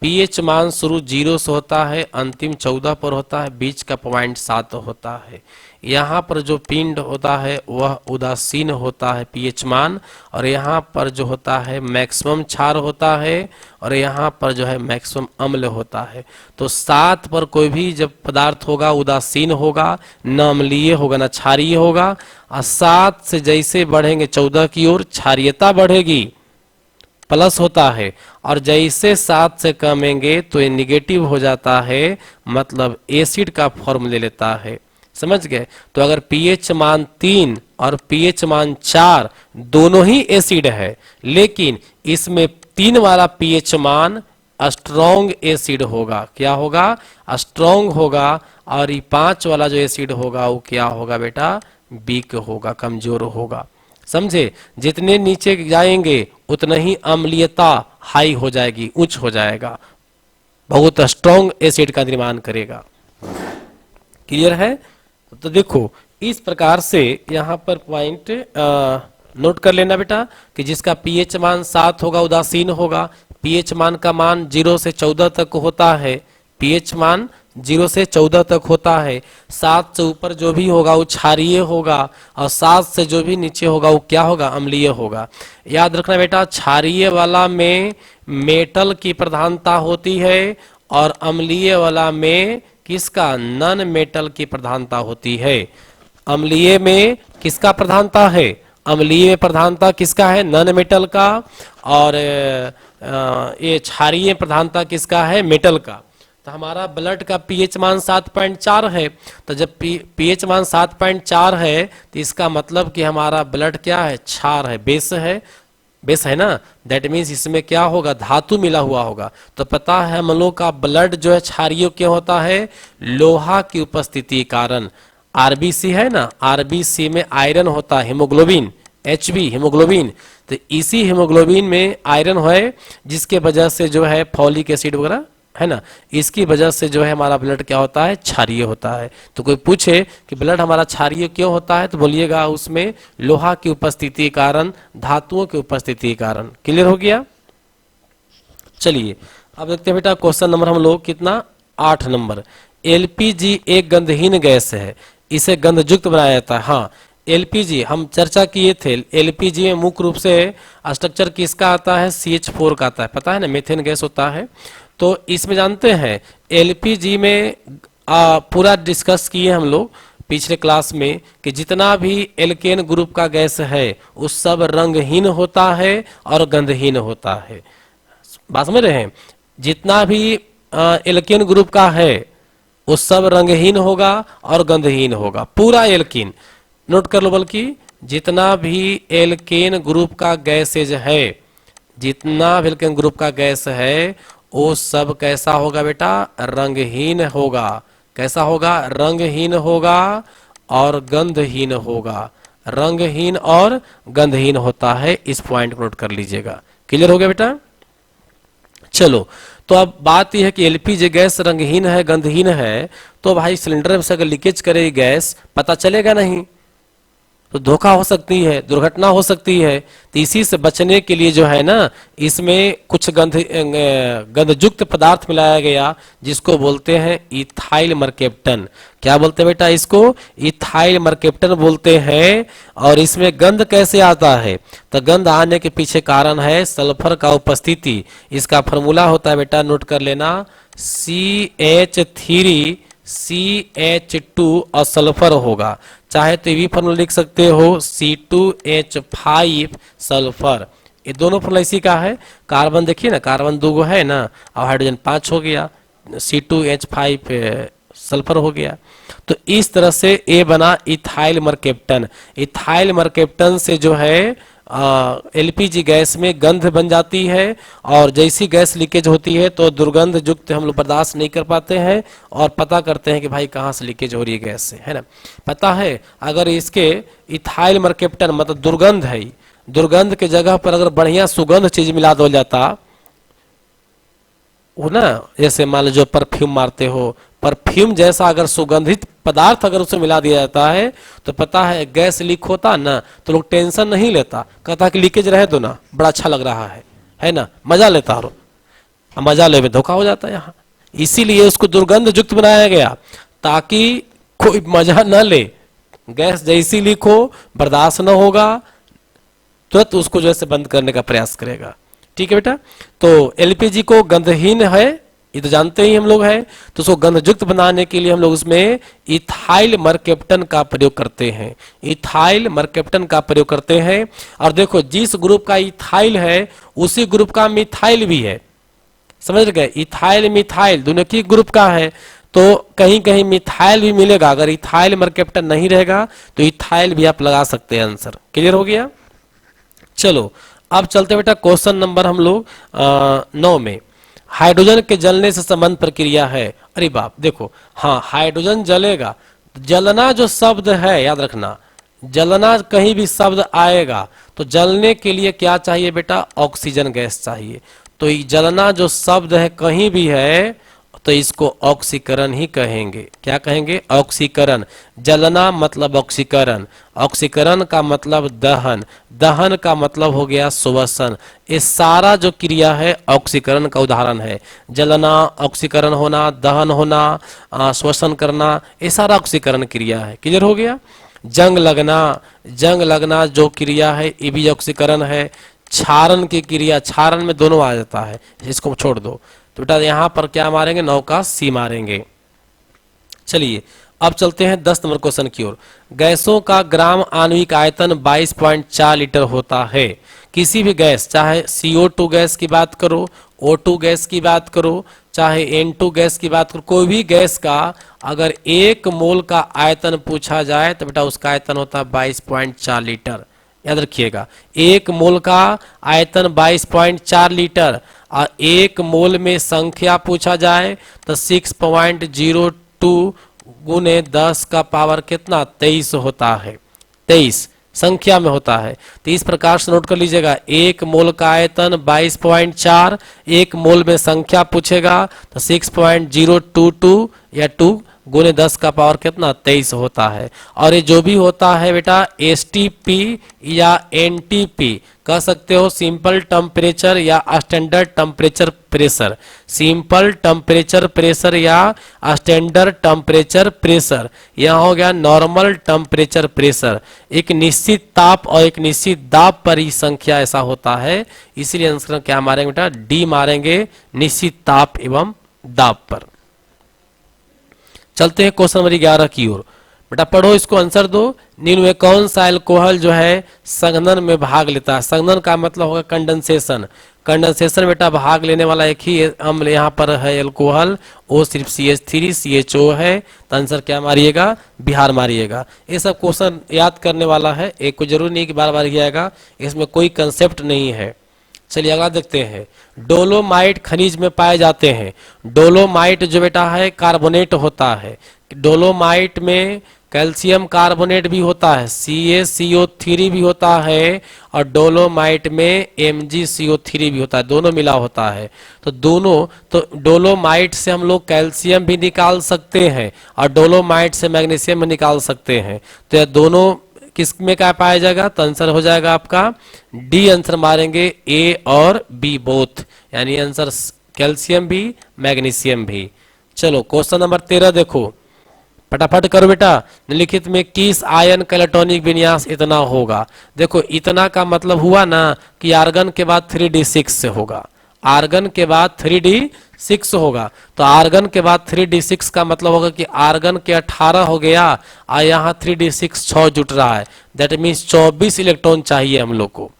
Speaker 1: पीएच मान शुरू 0 से होता है, अंतिम 14 पर होता है, बीच का पॉइंट 7 होता है। यहाँ पर जो पिंड होता है वह उदासीन होता है पीएच मान, और यहाँ पर जो होता है मैक्सिमम क्षार होता है, और यहाँ पर जो है मैक्सिमम अम्ल होता है। तो 7 पर कोई भी जब पदार्थ होगा उदासीन होगा, न अम्लीय होगा न क्षारीय होगा। और 7 से जैसे बढ़ेंगे 14 की ओर क्षारीयता बढ़ेगी, प्लस होता है, और जैसे 7 से कमेंगे तो ये निगेटिव हो जाता है, मतलब एसिड का फॉर्म ले लेता है। समझ गए। तो अगर पीएच मान 3 और पीएच मान 4 दोनों ही एसिड है, लेकिन इसमें 3 वाला पीएच मान स्ट्रॉन्ग एसिड होगा। क्या होगा? स्ट्रॉन्ग होगा। और ये 5 वाला जो एसिड होगा वो क्या होगा बेटा? वीक होगा, कमजोर होगा। समझे। जितने नीचे जाएंगे उतना ही अम्लीयता हाई हो जाएगी, उच्च हो जाएगा, बहुत स्ट्रॉन्ग एसिड का निर्माण करेगा। क्लियर है। तो देखो इस प्रकार से यहां पर पॉइंट नोट कर लेना बेटा कि जिसका पीएच मान 7 होगा उदासीन होगा। पीएच मान का मान 0 से 14 तक होता है। पीएच मान 0 से 14 तक होता है। 7 से ऊपर जो भी होगा वो क्षारीय होगा, और 7 से जो भी नीचे होगा वो क्या होगा? अम्लीय होगा। याद रखना बेटा, क्षारीय वाला में मेटल की प्रधानता होती है, और अम्लीय वाला में किसका? नॉन मेटल की प्रधानता होती है। अम्लीय में किसका प्रधानता है? अम्लीय में प्रधानता किसका है? नॉन मेटल का। और ये क्षारीय प्रधानता किसका है? मेटल का। तो हमारा ब्लड का पीएच मान 7.4 है। तो जब पीएच मान 7.4 है तो इसका मतलब कि हमारा ब्लड क्या है? क्षार है, बेस है, बेस है ना। दैट मीन्स इसमें क्या होगा? धातु मिला हुआ होगा। तो पता है हम लोग का ब्लड जो है क्षारीय क्यों होता है? लोहा की उपस्थिति कारण। आरबीसी है ना, आरबीसी में आयरन होता है, हीमोग्लोबिन, एचबी हीमोग्लोबिन। तो इसी हीमोग्लोबिन में आयरन है, जिसके वजह से जो है फॉलिक एसिड वगैरह है ना, इसकी वजह से जो है हमारा ब्लड क्या होता है? क्षारीय होता है। तो कोई पूछे कि ब्लड हमारा क्षारीय क्यों होता है, तो बोलिएगा उसमें लोहा की उपस्थिति के कारण, धातुओं की उपस्थिति के कारण। क्लियर हो गया। चलिए अब देखते हैं बेटा क्वेश्चन नंबर हम लोग कितना? 8 नंबर। एलपीजी एक गंधहीन गैस है, इसे गंधयुक्त बनाया जाता है। हाँ, एलपीजी हम चर्चा किए थे। एलपीजी में मुख्य रूप से स्ट्रक्चर किसका आता है? CH4 का आता है। पता है ना, मीथेन गैस होता है। तो इसमें जानते हैं एलपीजी में पूरा डिस्कस किए हम लोग पिछले क्लास में कि जितना भी एल्केन ग्रुप का गैस है वो सब रंगहीन होता है और गंधहीन होता है। बात समझ रहे हैं। जितना भी एल्केन ग्रुप का है वो सब रंगहीन होगा और गंधहीन होगा, पूरा एल्कीन। नोट कर लो, बल्कि जितना भी एल्केन ग्रुप का गैसेज है, जितना भी एल्केन ग्रुप का गैस है वो सब कैसा होगा बेटा? रंगहीन होगा। कैसा होगा? रंगहीन होगा और गंधहीन होगा। रंगहीन और गंधहीन होता है। इस पॉइंट को नोट कर लीजिएगा। क्लियर हो गया बेटा। चलो, तो अब बात यह है कि एलपीजी गैस रंगहीन है, गंधहीन है, तो भाई सिलेंडर में से अगर लीकेज करे गैस, पता चलेगा नहीं, तो धोखा हो सकती है, दुर्घटना हो सकती है। तो इसी से बचने के लिए जो है ना, इसमें कुछ गंधयुक्त पदार्थ मिलाया गया, जिसको बोलते हैं इथाइल मर्केप्टन। क्या बोलते हैं बेटा? इसको इथाइल मर्केप्टन बोलते हैं। और इसमें गंध कैसे आता है? तो गंध आने के पीछे कारण है सल्फर का उपस्थिति। इसका फॉर्मूला होता है बेटा, नोट कर लेना, CH3 CH2 और सल्फर होगा। चाहे तो ये भी फॉर्मूला लिख सकते हो, C2H5 सल्फर। ये दोनों फॉर्मूला इसी का है। कार्बन देखिए ना, कार्बन 2 है ना, और हाइड्रोजन 5 हो गया, C2H5 सल्फर हो गया। तो इस तरह से ये बना इथाइल मरकेप्टन। इथाइल मरकेप्टन से जो है एलपीजी गैस में गंध बन जाती है, और जैसी गैस लीकेज होती है तो दुर्गंध युक्त हम लोग बर्दाश्त नहीं कर पाते हैं और पता करते हैं कि भाई कहाँ से लीकेज हो रही है गैस से, है ना। पता है अगर इसके इथाइल मरकेप्टन मतलब दुर्गंध है, दुर्गंध के जगह पर अगर बढ़िया सुगंध चीज मिला दो जाता वो ना, जैसे मान लो जो परफ्यूम मारते हो, परफ्यूम जैसा अगर सुगंधित पदार्थ अगर उसे मिला दिया जाता है तो पता है गैस लीक होता ना तो लोग टेंशन नहीं लेता, कहता कि लीकेज रहे दो ना, बड़ा अच्छा लग रहा है ना, मजा लेता रहो। मजा ले में धोखा हो जाता है यहाँ, इसीलिए उसको दुर्गंध युक्त बनाया गया ताकि कोई मजा न ले। गैस जैसी लीक हो बर्दाश्त न होगा, तुरंत उसको जो है बंद करने का प्रयास करेगा। ठीक है बेटा, तो एलपीजी को गंधहीन है ये तो जानते ही हम लोग हैं, तो उसको गंधयुक्त बनाने के लिए हम लोग उसमें इथाइल मरकेप्टन का प्रयोग करते हैं। इथाइल मरकेप्टन का प्रयोग करते हैं, और देखो जिस ग्रुप का इथाइल है उसी ग्रुप का मिथाइल भी है, समझ गए। इथाइल मिथाइल दोनों की ग्रुप का है, तो कहीं कहीं मिथाइल भी मिलेगा। अगर इथाइल मरकेप्टन नहीं रहेगा तो इथाइल भी आप लगा सकते हैं। आंसर क्लियर हो गया। चलो अब चलते बेटा क्वेश्चन नंबर हम लोग 9 में। हाइड्रोजन के जलने से संबंध प्रक्रिया है। अरे बाप, देखो हाँ हाइड्रोजन जलेगा, जलना जो शब्द है याद रखना, जलना कहीं भी शब्द आएगा तो जलने के लिए क्या चाहिए बेटा, ऑक्सीजन गैस चाहिए। तो ये जलना जो शब्द है कहीं भी है तो इसको ऑक्सीकरण ही कहेंगे। क्या कहेंगे, ऑक्सीकरण। जलना मतलब ऑक्सीकरण, ऑक्सीकरण का मतलब दहन, दहन का मतलब हो गया श्वसन। ये सारा जो क्रिया है ऑक्सीकरण का उदाहरण है। जलना, ऑक्सीकरण होना, दहन होना, श्वसन करना, ये सारा ऑक्सीकरण क्रिया है। क्लियर हो गया। जंग लगना, जंग लगना जो क्रिया है ये भी ऑक्सीकरण है। क्षारण की क्रिया, क्षारण में दोनों आ जाता है, इसको छोड़ दो। तो बेटा यहां पर क्या मारेंगे, 9 का सी मारेंगे। चलिए अब चलते हैं 10 नंबर क्वेश्चन की ओर। गैसों का ग्राम आणविक आयतन 22.4 लीटर होता है। किसी भी गैस, चाहे CO2 गैस की बात करो, O2 गैस की बात करो, चाहे N2 गैस की बात करो, कोई भी गैस का अगर 1 मोल का आयतन पूछा जाए तो बेटा उसका आयतन होता है 22.4 लीटर। याद रखिएगा, 1 मोल का आयतन 22.4 लीटर, और 1 मोल में संख्या पूछा जाए तो 6.02 गुने 10 का पावर कितना, 23 होता है। 23 संख्या में होता है। तो इस प्रकार से नोट कर लीजिएगा, 1 मोल का आयतन 22.4, 1 मोल में संख्या पूछेगा तो 6.022 या 2 गुने 10 का पावर कितना, 23 होता है। और ये जो भी होता है बेटा STP या NTP कह सकते हो, सिंपल टेम्परेचर या standard temperature pressure. Simple temperature pressure या स्टैंडर्ड टेम्परेचर प्रेशर, यहाँ हो गया नॉर्मल टेम्परेचर प्रेशर। एक निश्चित ताप और एक निश्चित दाब पर ही संख्या ऐसा होता है, इसीलिए आंसर क्या मारेंगे बेटा, डी मारेंगे, निश्चित ताप एवं दाब पर। चलते हैं क्वेश्चन नंबर 11 की ओर। बेटा पढ़ो, इसको आंसर दो। निम्न में कौन सा एल्कोहल जो है संघनन में भाग लेता है। संघनन का मतलब होगा कंडेंसेशन। कंडेंसेशन बेटा भाग लेने वाला एक ही अम्ल यहाँ पर है एल्कोहल, वो सिर्फ CH3 CHO है। तो आंसर क्या मारिएगा, बिहार मारिएगा। ये सब क्वेश्चन याद करने वाला है, एक को जरूरी नहीं कि बार बार ही आएगा, इसमें कोई कंसेप्ट नहीं है। चलिए अगला देखते हैं। डोलोमाइट खनिज में पाए जाते हैं। डोलोमाइट जो बेटा है कार्बोनेट होता है। डोलोमाइट में कैल्शियम कार्बोनेट भी होता है, CaCO3 भी होता है, और डोलोमाइट में MgCO3 भी होता है, दोनों मिला होता है। तो दोनों, तो डोलोमाइट से हम लोग कैल्शियम भी निकाल सकते हैं और डोलोमाइट से मैग्नीशियम भी निकाल सकते हैं। तो यह दोनों किस में क्या पाया जाएगा, तो आंसर हो जाएगा आपका डी। आंसर मारेंगे A और B बोथ, यानी आंसर कैल्शियम भी मैग्नीशियम भी। चलो क्वेश्चन नंबर 13 देखो, फटाफट करो बेटा। निम्नलिखित में किस आयन का इलेक्ट्रॉनिक विन्यास इतना होगा। देखो इतना का मतलब हुआ ना कि आर्गन के बाद 3d6 से होगा, आर्गन के बाद 3d6 होगा। तो आर्गन के बाद 3d6 का मतलब होगा कि आर्गन के 18 हो गया और यहाँ 3d6 6 जुट रहा है, दैट मीन्स 24 इलेक्ट्रॉन चाहिए हम लोग को।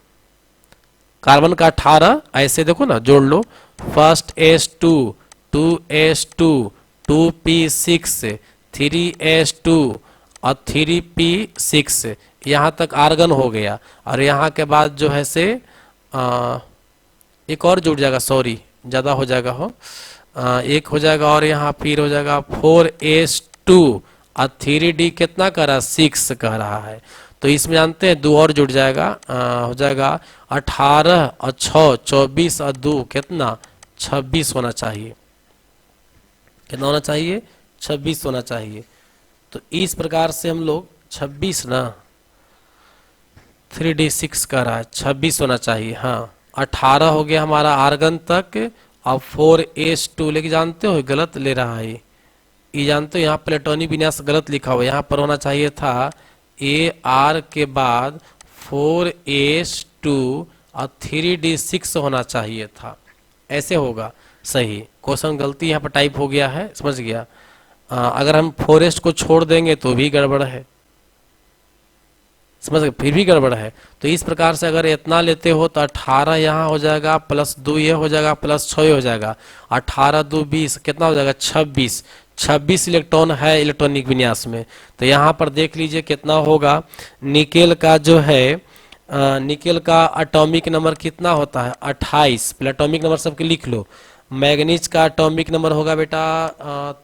Speaker 1: कार्बन का 18, ऐसे देखो ना जोड़ लो, first H2, 2H2, 2p6, 3H2 और 3p6, यहाँ तक आर्गन हो गया। और यहाँ के बाद जो है से एक और जुड़ जाएगा, सॉरी ज़्यादा हो जाएगा हो, एक हो जाएगा और यहाँ फिर हो जाएगा 4H2 और 3D कितना कह रहा है, 6 कह रहा है। तो इसमें जानते हैं 2 और जुड़ जाएगा, हो जाएगा 18 और 6 24 और 2 कितना 26 होना चाहिए। कितना होना चाहिए, 26 होना चाहिए। तो इस प्रकार से हम लोग 26 ना, 3D6 कह रहा है, 26 होना चाहिए। हाँ 18 हो गया हमारा आर्गन तक, अब 4H2 लेके जानते हो गलत ले रहा है ये जानते हो, यहाँ प्लेटोनिक विन्यास गलत लिखा हुआ, यहाँ पर होना चाहिए था AR के बाद 4H2 और 3D6 होना चाहिए था, ऐसे होगा सही। क्वेश्चन गलती यहाँ पर टाइप हो गया है, समझ गया। अगर हम 4H को छोड़ देंगे तो भी गड़बड़ है, समझ गए, फिर भी गड़बड़ है। तो इस प्रकार से अगर इतना लेते हो तो 18 यहाँ हो जाएगा प्लस 2 ये हो जाएगा प्लस 6 हो जाएगा, 18 2 20 कितना हो जाएगा 26, 26 इलेक्ट्रॉन है इलेक्ट्रॉनिक विन्यास में। तो यहाँ पर देख लीजिए कितना होगा। निकेल का जो है निकेल का एटॉमिक नंबर कितना होता है 28, एटॉमिक नंबर सबके लिख लो। मैग्नीज का एटॉमिक नंबर होगा बेटा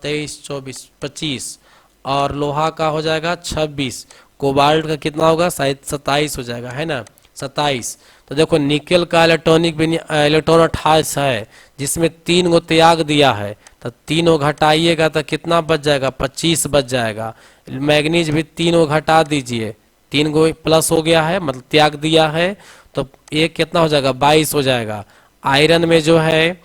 Speaker 1: 23 24 25, और लोहा का हो जाएगा 26, कोबाल्ट का कितना होगा शायद 27 हो जाएगा, है ना 27। तो देखो निकेल का इलेक्ट्रॉन 28 है, जिसमें 3 गो त्याग दिया है, तो 3 गो घटाइएगा तो कितना बच जाएगा 25 बच जाएगा। मैग्नीज भी 3 गो घटा दीजिए, 3 गो प्लस हो गया है मतलब त्याग दिया है, तो एक कितना हो जाएगा 22 हो जाएगा। आयरन में जो है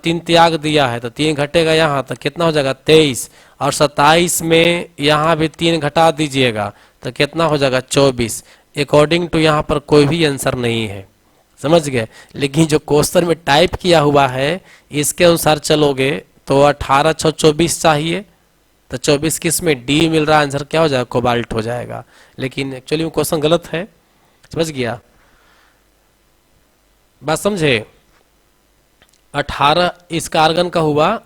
Speaker 1: 3 त्याग दिया है तो 3 घटेगा यहाँ तो कितना हो जाएगा 23, और 27 में यहाँ भी 3 घटा दीजिएगा तो कितना हो जाएगा 24। अकॉर्डिंग टू यहाँ पर कोई भी आंसर नहीं है, समझ गए। लेकिन जो क्वेश्चन में टाइप किया हुआ है इसके अनुसार चलोगे तो 18 6 24 चाहिए, तो 24 किस में डी मिल रहा है, आंसर क्या हो जाएगा कोबाल्ट हो जाएगा। लेकिन एक्चुअली वो क्वेश्चन गलत है, समझ गया, बात समझे। 18 इसका आर्गन का हुआ,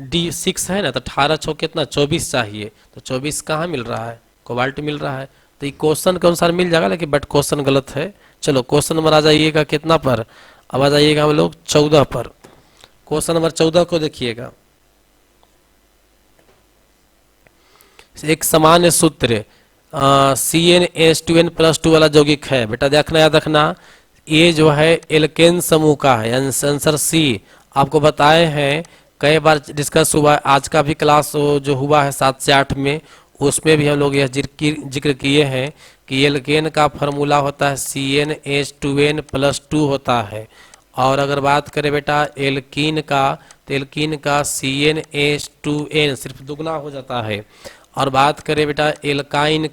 Speaker 1: D6 है ना, तो 18 6 कितना 24 चाहिए, तो 24 कहाँ मिल रहा है, कोबाल्ट मिल रहा है। तो ये क्वेश्चन के अनुसार मिल जाएगा, लेकिन बट क्वेश्चन गलत है। चलो क्वेश्चन नंबर आ जाइएगा कितना पर, अब आ जाइएगा हम लोग 14 पर। क्वेश्चन नंबर 14 को देखिएगा। एक सामान्य सूत्र CnH2n+2 वाला यौगिक है बेटा, देखना याद रखना, ये जो है एल्केन समूह का है, आंसर सी। आपको बताए हैं कई बार डिस्कस हुआ है, आज का भी क्लास जो हुआ है 7 से 8 में, उसमें भी हम लोग यह जिक्र किए हैं कि एल्केन का फार्मूला होता है CnH2n+2 होता है। और अगर बात करें बेटा एल्कीन का, तो एल्कीन का CnH2n सिर्फ दुगना हो जाता है। और बात करें बेटा एल्काइन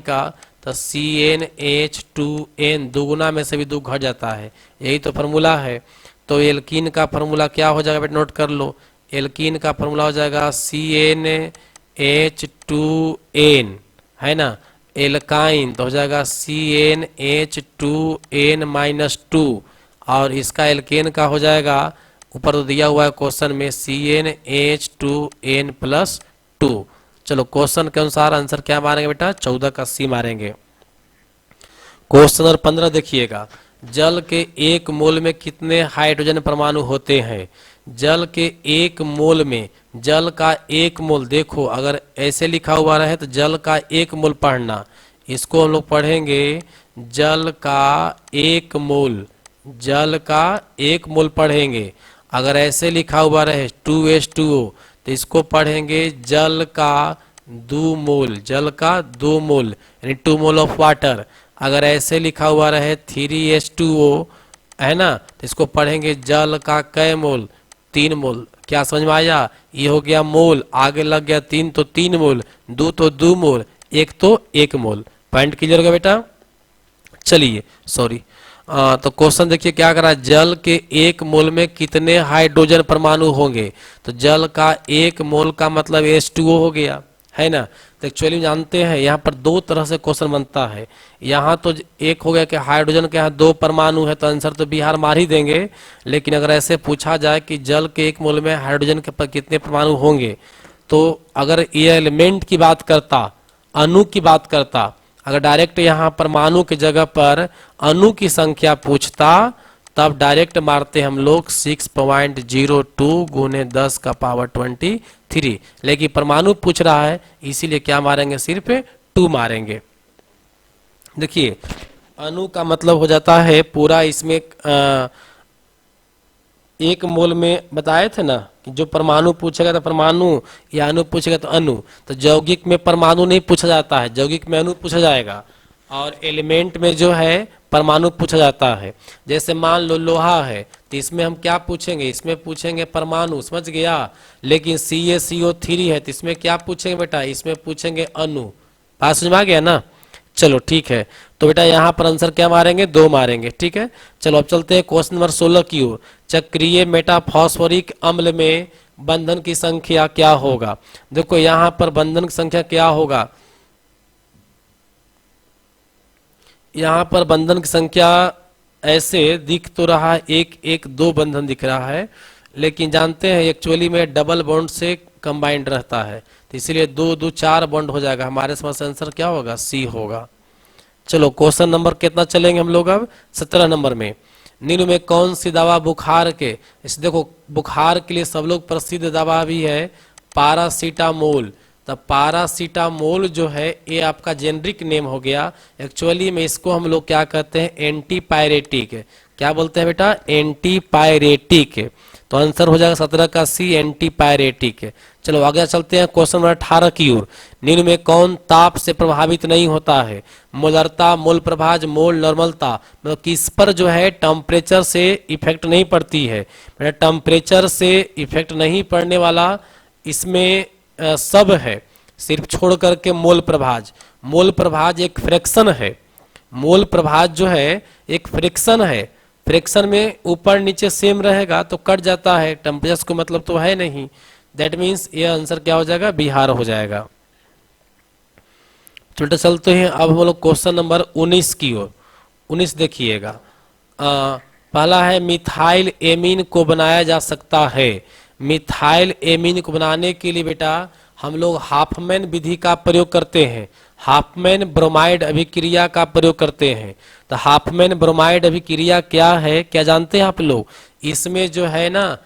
Speaker 1: का तो CnH2n दुगुना में से भी 2 घट जाता है, यही तो फार्मूला है। तो एल्कीन का फार्मूला क्या हो जाएगा बेटा, नोट कर लो। एल्कीन का फार्मूला हो जाएगा CnH2n, है ना। एल्काइन तो हो जाएगा CnH2n-2, और इसका एल्केन का हो जाएगा, ऊपर तो दिया हुआ है क्वेश्चन में CnH2n+2। चलो क्वेश्चन के अनुसार आंसर क्या मारेंगे बेटा, 14 का सी मारेंगे। क्वेश्चन नंबर 15 देखिएगा। जल के 1 मोल में कितने हाइड्रोजन परमाणु होते हैं। जल के 1 मोल में, जल का 1 मोल, देखो अगर ऐसे लिखा हुआ रहे तो जल का 1 मोल पढ़ना, इसको हम लोग पढ़ेंगे जल का 1 मोल, जल का 1 मोल पढ़ेंगे। अगर ऐसे लिखा हुआ रहे 2H2O तो इसको पढ़ेंगे जल का 2 मोल, जल का 2 मोल यानी 2 मोल ऑफ वाटर। अगर ऐसे लिखा हुआ रहे 3H2O, है ना, तो इसको पढ़ेंगे जल का कै मोल, 3 मोल। क्या समझ में आया, ये हो गया मोल, आगे लग गया 3 तो 3 मोल, 2 तो 2 मोल, 1 तो 1 मोल। पॉइंट क्लियर होगा बेटा। चलिए सॉरी, तो क्वेश्चन देखिए क्या करा, जल के 1 मोल में कितने हाइड्रोजन परमाणु होंगे। तो जल का 1 मोल का मतलब H2O हो गया, है ना। तो एक्चुअली जानते हैं यहाँ पर दो तरह से क्वेश्चन बनता है। यहाँ तो एक हो गया कि हाइड्रोजन के यहाँ दो परमाणु है तो आंसर तो बिहार मार ही देंगे। लेकिन अगर ऐसे पूछा जाए कि जल के एक मोल में हाइड्रोजन के पर कितने परमाणु होंगे, तो अगर ये एलिमेंट की बात करता, अणु की बात करता, अगर डायरेक्ट यहाँ परमाणु की जगह पर अणु की संख्या पूछता, तब डायरेक्ट मारते हम लोग 6.02 गुने 10 का पावर 23। लेकिन परमाणु पूछ रहा है इसीलिए क्या मारेंगे, सिर्फ 2 मारेंगे। देखिए अणु का मतलब हो जाता है पूरा, इसमें एक मोल में बताए थे ना कि जो परमाणु पूछेगा तो परमाणु, या अणु पूछेगा तो अणु। तो यौगिक में परमाणु नहीं पूछा जाता है, यौगिक में अणु पूछा जाएगा। और एलिमेंट में जो है परमाणु पूछा जाता है। जैसे मान लो लोहा है तो इसमें हम क्या पूछेंगे, इसमें पूछेंगे परमाणु, समझ गया। लेकिन CaCO3 है तो इसमें क्या पूछेंगे बेटा, इसमें पूछेंगे अणु। बात समझ में आ गया ना। चलो ठीक है, तो बेटा यहाँ पर आंसर क्या मारेंगे, 2 मारेंगे। ठीक है, चलो अब चलते हैं क्वेश्चन नंबर 16 की ओर। चक्रीय मेटाफॉस्फोरिक अम्ल में बंधन की संख्या क्या होगा। देखो यहाँ पर बंधन की संख्या क्या होगा, यहाँ पर बंधन की संख्या ऐसे दिख तो रहा है, 1 1 2 बंधन दिख रहा है, लेकिन जानते हैं एक्चुअली में डबल बॉन्ड से कंबाइंड रहता है, तो इसीलिए 2 2 4 बॉन्ड हो जाएगा। हमारे समझ से आंसर क्या होगा, सी होगा। चलो क्वेश्चन नंबर कितना चलेंगे हम लोग अब, 17 नंबर में। निम्न में कौन सी दवा बुखार के, इस देखो बुखार के लिए सब लोग प्रसिद्ध दवा भी है पारासीटामोल। तो पारासीटामोल जो है ये आपका जेनरिक नेम हो गया। एक्चुअली में इसको हम लोग क्या कहते हैं, एंटीपायरेटिक। क्या बोलते हैं बेटा, एंटीपायरेटिक। तो आंसर हो जाएगा 17 का सी, एंटीपायरेटिक। चलो आगे चलते हैं क्वेश्चन नंबर 18 की ओर। निम्न में कौन ताप से प्रभावित नहीं होता है। मोलरता, मोल प्रभाज, मोल नॉर्मलता, मतलब किस पर जो है टेम्परेचर से इफेक्ट नहीं पड़ती है। टेम्परेचर से इफेक्ट नहीं पड़ने वाला इसमें सब है, सिर्फ छोड़ करके मोल प्रभाज। मोल प्रभाज एक फ्रैक्शन है, मोल प्रभाज जो है एक फ्रैक्शन है। फ्रैक्शन में ऊपर नीचे सेम रहेगा तो कट जाता है, टेम्परेचर को मतलब तो है नहीं। दैट मीन्स ये आंसर क्या हो जाएगा, बिहार हो जाएगा। चलते चलते हैं अब हम लोग क्वेश्चन नंबर 19 की ओर। 19 देखिएगा, पहला है मिथाइल एमीन को बनाया जा सकता है। मिथाइल एमीन को बनाने के लिए बेटा हम लोग हाफमैन विधि का प्रयोग करते हैं, हाफमैन ब्रोमाइड अभिक्रिया का प्रयोग करते हैं। तो हाफमैन ब्रोमाइड अभिक्रिया क्या है, क्या जानते हैं आप लोग। इसमें जो है ना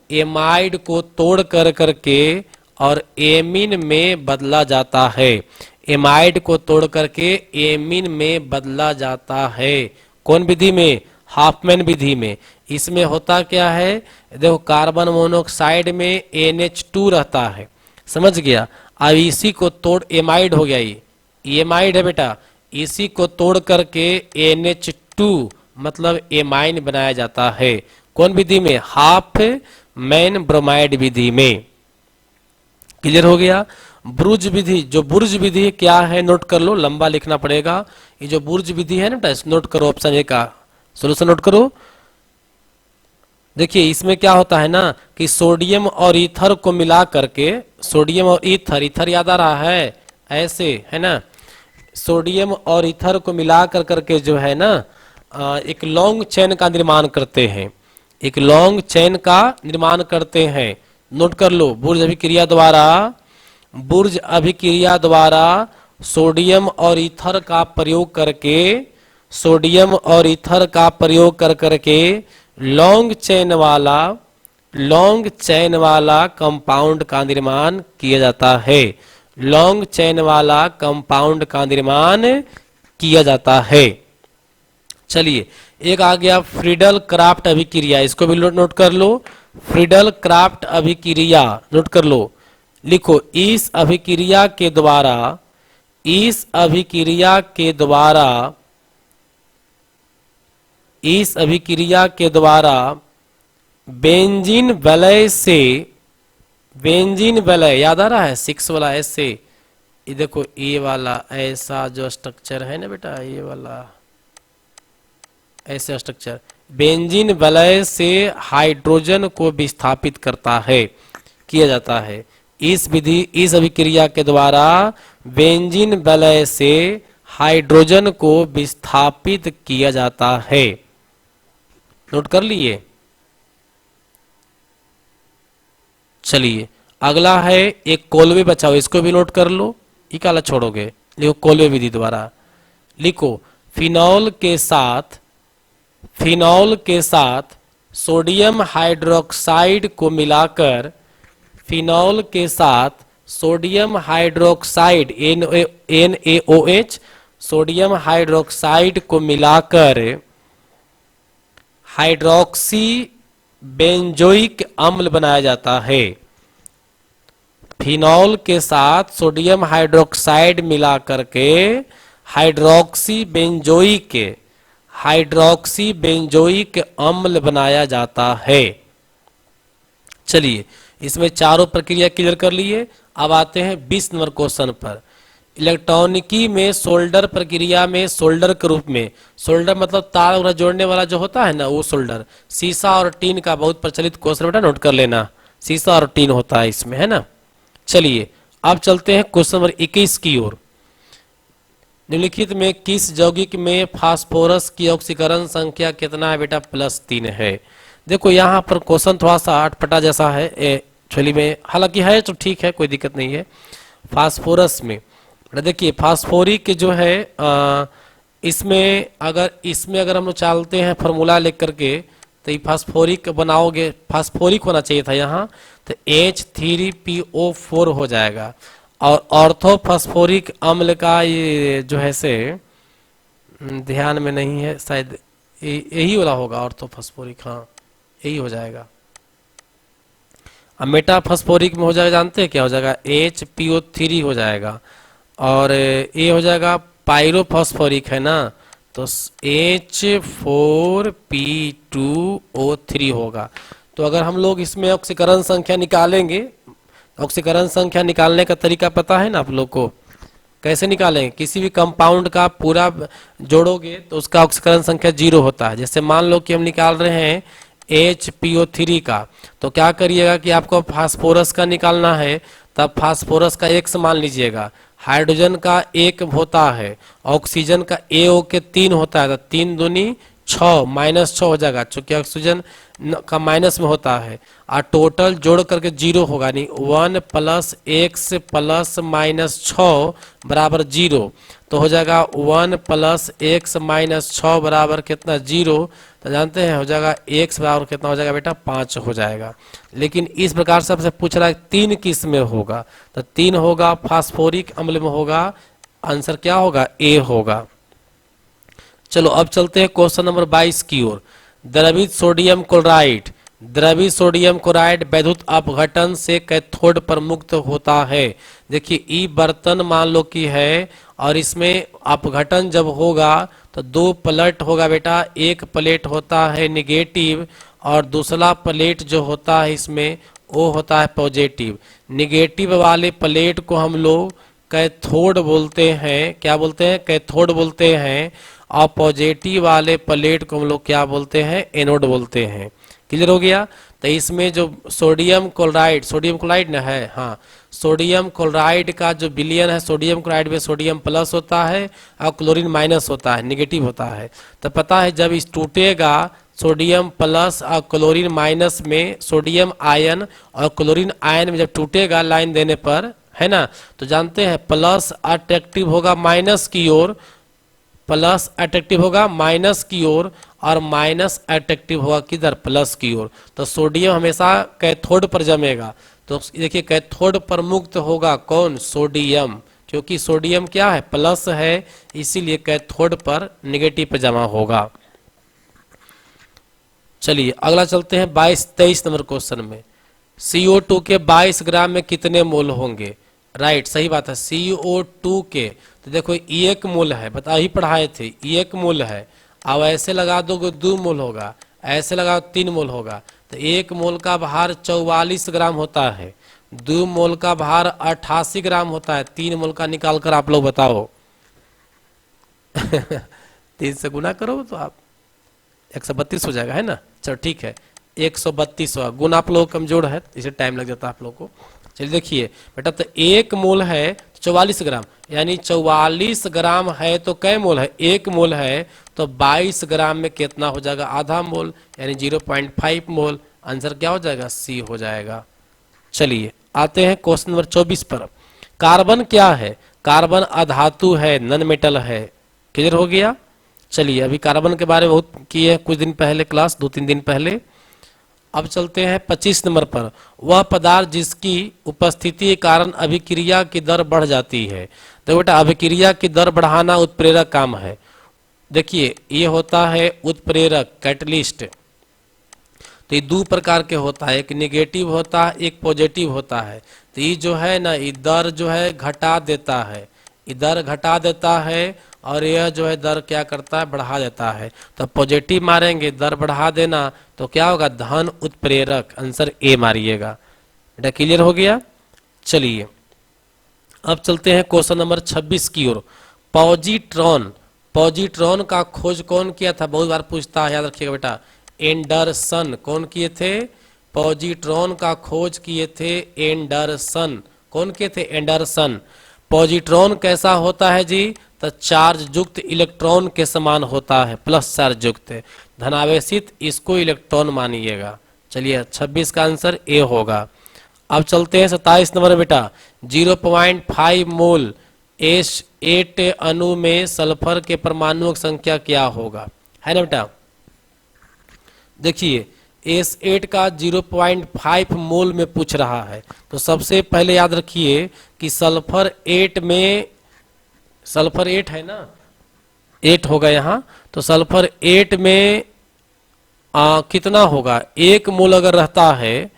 Speaker 1: एमाइड को तोड़ कर करके और एमीन में बदला जाता है। एमाइड को तोड़ करके एमीन में बदला जाता है। कौन विधि में, हाफमैन विधि में। इसमें होता क्या है, देखो कार्बन मोनोऑक्साइड में NH2 रहता है, समझ गया। अब इसी को तोड़, एमाइड हो गया, ये एमाइड है बेटा, इसी को तोड़ करके NH2 मतलब एमाइन बनाया जाता है। कौन विधि में, हाफमैन ब्रोमाइड विधि में। क्लियर हो गया। ब्रुज विधि, जो बुर्ज विधि क्या है नोट कर लो, लंबा लिखना पड़ेगा। ये जो बुर्ज विधि है ना, नोट करो, ऑप्शन ए का सोल्यूशन नोट करो। देखिए इसमें क्या होता है ना कि सोडियम और ईथर को मिला करके, सोडियम और ईथर याद आ रहा है, ऐसे है ना, सोडियम और ईथर को मिला कर करके जो है ना एक लॉन्ग चेन का निर्माण करते हैं, एक लॉन्ग चेन का निर्माण करते हैं। नोट कर लो, बुर्ज अभिक्रिया द्वारा, बुर्ज अभिक्रिया द्वारा सोडियम और ईथर का प्रयोग करके, सोडियम और ईथर का प्रयोग कर करके लॉन्ग चेन वाला कंपाउंड का निर्माण किया जाता है। लॉन्ग चेन वाला कंपाउंड का निर्माण किया जाता है। चलिए एक आ गया फ्रीडल क्राफ्ट अभिक्रिया, इसको भी नोट कर लो। फ्रीडल क्राफ्ट अभिक्रिया नोट कर लो, लिखो। इस अभिक्रिया के द्वारा बेंजीन वलय याद आ रहा है, 6 वाला ऐसे, ये देखो ये वाला ऐसा जो स्ट्रक्चर है ना बेटा, ये वाला ऐसे स्ट्रक्चर बेंजीन वलय से हाइड्रोजन को विस्थापित करता है, किया जाता है। इस अभिक्रिया के द्वारा बेंजीन वलय से हाइड्रोजन को विस्थापित किया जाता है। नोट कर लिए। चलिए अगला है एक कोलवे बचा हुआ, इसको भी नोट कर लो। ये काला छोड़ोगे, लिखो कोलवे विधि द्वारा। लिखो फिनॉल के साथ सोडियम हाइड्रोक्साइड को मिलाकर, फिनॉल के साथ sodium hydroxide NaOH sodium hydroxide को मिलाकर हाइड्रोक्सी बेंजोइक अम्ल बनाया जाता है। फिनॉल के साथ सोडियम हाइड्रोक्साइड मिला करके हाइड्रोक्सी बेंजोइक अम्ल बनाया जाता है। चलिए इसमें चारों प्रक्रिया क्लियर कर लिए। अब आते हैं 20 नंबर क्वेश्चन पर। इलेक्ट्रॉनिकी में सोल्डर प्रक्रिया में सोल्डर के रूप में, सोल्डर मतलब तार वगैरह जोड़ने वाला जो होता है ना, वो सोल्डर। सीसा और टीन का बहुत प्रचलित क्वेश्चन बेटा, नोट कर लेना। सीसा और टीन होता है इसमें, है ना। चलिए अब चलते हैं क्वेश्चन नंबर 21 की ओर। निम्नलिखित में किस यौगिक में फास्फोरस की ऑक्सीकरण संख्या कितना है बेटा? +3 है। देखो यहाँ पर क्वेश्चन थोड़ा सा अटपटा जैसा है एक्चुअली में, हालांकि है तो ठीक है, कोई दिक्कत नहीं है। फास्फोरस में देखिए फास्फोरिक जो है इसमें अगर हम लोग चालते हैं फॉर्मूला लेकर के, तो ये फास्फोरिक बनाओगे, फास्फोरिक होना चाहिए था यहाँ, तो H3PO4 हो जाएगा। और ऑर्थोफॉस्फोरिक अम्ल का ये जो है से ध्यान में नहीं है, शायद यही वाला होगा ऑर्थोफॉस्फोरिक, हाँ यही हो जाएगा। अब मेटाफॉस्फोरिक में हो जाएगा, जानते हैं क्या हो जाएगा? HPO3 हो जाएगा। और ये हो जाएगा पायरोफॉस्फोरिक है ना, तो H4P2O3 होगा। तो अगर हम लोग इसमें ऑक्सीकरण संख्या निकालेंगे, ऑक्सीकरण संख्या निकालने का तरीका पता है ना आप लोग को? कैसे निकालेंगे? किसी भी कंपाउंड का पूरा जोड़ोगे तो उसका ऑक्सीकरण संख्या 0 होता है। जैसे मान लो कि हम निकाल रहे हैं HPO3 का, तो क्या करिएगा कि आपको फास्फोरस का निकालना है, तब फास्फोरस का 1 मान लीजिएगा, हाइड्रोजन का 1 होता है, ऑक्सीजन का AO के 3 होता है, तो 3 दूनी 6 -6 हो जाएगा, चूंकि ऑक्सीजन का माइनस में होता है। और टोटल जोड़ करके 0 होगा नहीं, 1 + x + -6 बराबर 0, तो हो जाएगा 1 + x - 6 बराबर कितना? 0। तो जानते हैं हो जाएगा x बराबर कितना हो जाएगा बेटा? 5 हो जाएगा। लेकिन इस प्रकार से आपसे पूछ रहा है 3 किस में होगा, तो 3 होगा फास्फोरिक अम्ल में होगा। आंसर क्या होगा? A होगा। चलो अब चलते हैं क्वेश्चन नंबर 22 की ओर। द्रवित सोडियम क्लोराइड वैद्युत अपघटन से कैथोड पर मुक्त होता है। देखिए ई बर्तन मान लो कि है, और इसमें अपघटन जब होगा तो 2 प्लेट होगा बेटा। एक प्लेट होता है निगेटिव और दूसरा प्लेट जो होता है इसमें वो होता है पॉजिटिव। निगेटिव वाले प्लेट को हम लोग कैथोड बोलते हैं। क्या बोलते हैं? कैथोड बोलते हैं। और पॉजिटिव वाले प्लेट को हम लोग क्या बोलते हैं? एनोड बोलते हैं। क्लियर हो गया? तो इसमें जो सोडियम क्लोराइड ना है, हाँ सोडियम क्लोराइड का जो विलयन है, सोडियम क्लोराइड में सोडियम प्लस होता है और क्लोरीन माइनस होता है, निगेटिव होता है। तो पता है जब इस टूटेगा सोडियम प्लस और क्लोरीन माइनस में, सोडियम आयन और क्लोरीन आयन में जब टूटेगा लाइन देने पर, है ना, तो जानते हैं प्लस अट्रैक्टिव होगा माइनस की ओर, प्लस अट्रैक्टिव होगा माइनस की ओर, और माइनस अट्रैक्टिव होगा किधर? प्लस की ओर। तो सोडियम हमेशा कैथोड पर जमेगा। तो देखिए कैथोड पर मुक्त होगा कौन? सोडियम, क्योंकि सोडियम क्या है? प्लस है, इसीलिए कैथोड पर नेगेटिव पर जमा होगा। चलिए अगला चलते हैं 22-23 नंबर क्वेश्चन में। CO2 के 22 ग्राम में कितने मोल होंगे? राइट, सही बात है। CO2 के तो देखो 1 मोल है, बता ही पढ़ाए थे, 1 मोल है। अब ऐसे लगा दोगे 2 मोल होगा, ऐसे लगा 3 मोल होगा। तो 1 मोल का भार 44 ग्राम होता है, 2 मोल का भार 88 ग्राम होता है। 3 मोल का निकाल कर आप लोग बताओ। 3 से गुना करो तो आप 132 हो जाएगा, है ना। चलो ठीक है, 132 होगा। गुना आप लोग कमजोर है, इसे टाइम लग जाता है आप लोग को। चलिए देखिए बेटा, तो 1 मोल है 44 ग्राम, यानी 44 ग्राम है तो कै मोल है, 1 मोल है तो 22 ग्राम में कितना हो जाएगा, आधा मोल, यानी 0.5 मोल। आंसर क्या हो जाएगा, सी हो जाएगा। चलिए आते हैं क्वेश्चन नंबर 24 पर। कार्बन क्या है, कार्बन अधातु है, नन मेटल है। क्लियर हो गया। चलिए अभी कार्बन के बारे में बहुत किए कुछ दिन पहले क्लास, 2-3 दिन पहले। अब चलते हैं 25 नंबर पर। वह पदार्थ जिसकी उपस्थिति के कारण अभिक्रिया की दर बढ़ जाती है। तो बेटा अभिक्रिया की दर बढ़ाना उत्प्रेरक काम है। देखिए ये होता है उत्प्रेरक, कैटलिस्ट। तो ये 2 प्रकार के होता है, एक निगेटिव होता है, एक पॉजिटिव होता है। तो ये जो है ना, ये दर जो है घटा देता है, ये दर घटा देता है, और यह जो है दर क्या करता है, बढ़ा देता है। तो पॉजिटिव मारेंगे, दर बढ़ा देना, तो क्या होगा, धन उत्प्रेरक। आंसर ए मारिएगा। बेटा क्लियर हो गया। चलिए अब चलते हैं क्वेश्चन नंबर 26 की ओर। पॉजिट्रॉन, पॉजिट्रॉन का खोज कौन किया था, बहुत बार पूछता है, याद रखिएगा बेटा। एंडरसन। कौन किए थे, पॉजिट्रॉन का खोज किए थे एंडरसन। कौन किए थे, एंडरसन। पॉजिट्रॉन कैसा होता है जी, तो चार्ज युक्त इलेक्ट्रॉन के समान होता है, प्लस चार्ज युक्त, धनावेशित, इसको इलेक्ट्रॉन मानिएगा। चलिए 26 का आंसर ए होगा। अब चलते हैं 27 नंबर बेटा। 0.5 मोल S8 अणु में सल्फर के परमाणुओं की संख्या क्या होगा, है ना बेटा। देखिए S8 का 0.5 मोल में पूछ रहा है, तो सबसे पहले याद रखिए कि सल्फर 8 में, सल्फर 8 है ना, 8 होगा यहाँ, तो सल्फर 8 में कितना होगा, 1 मोल अगर रहता है,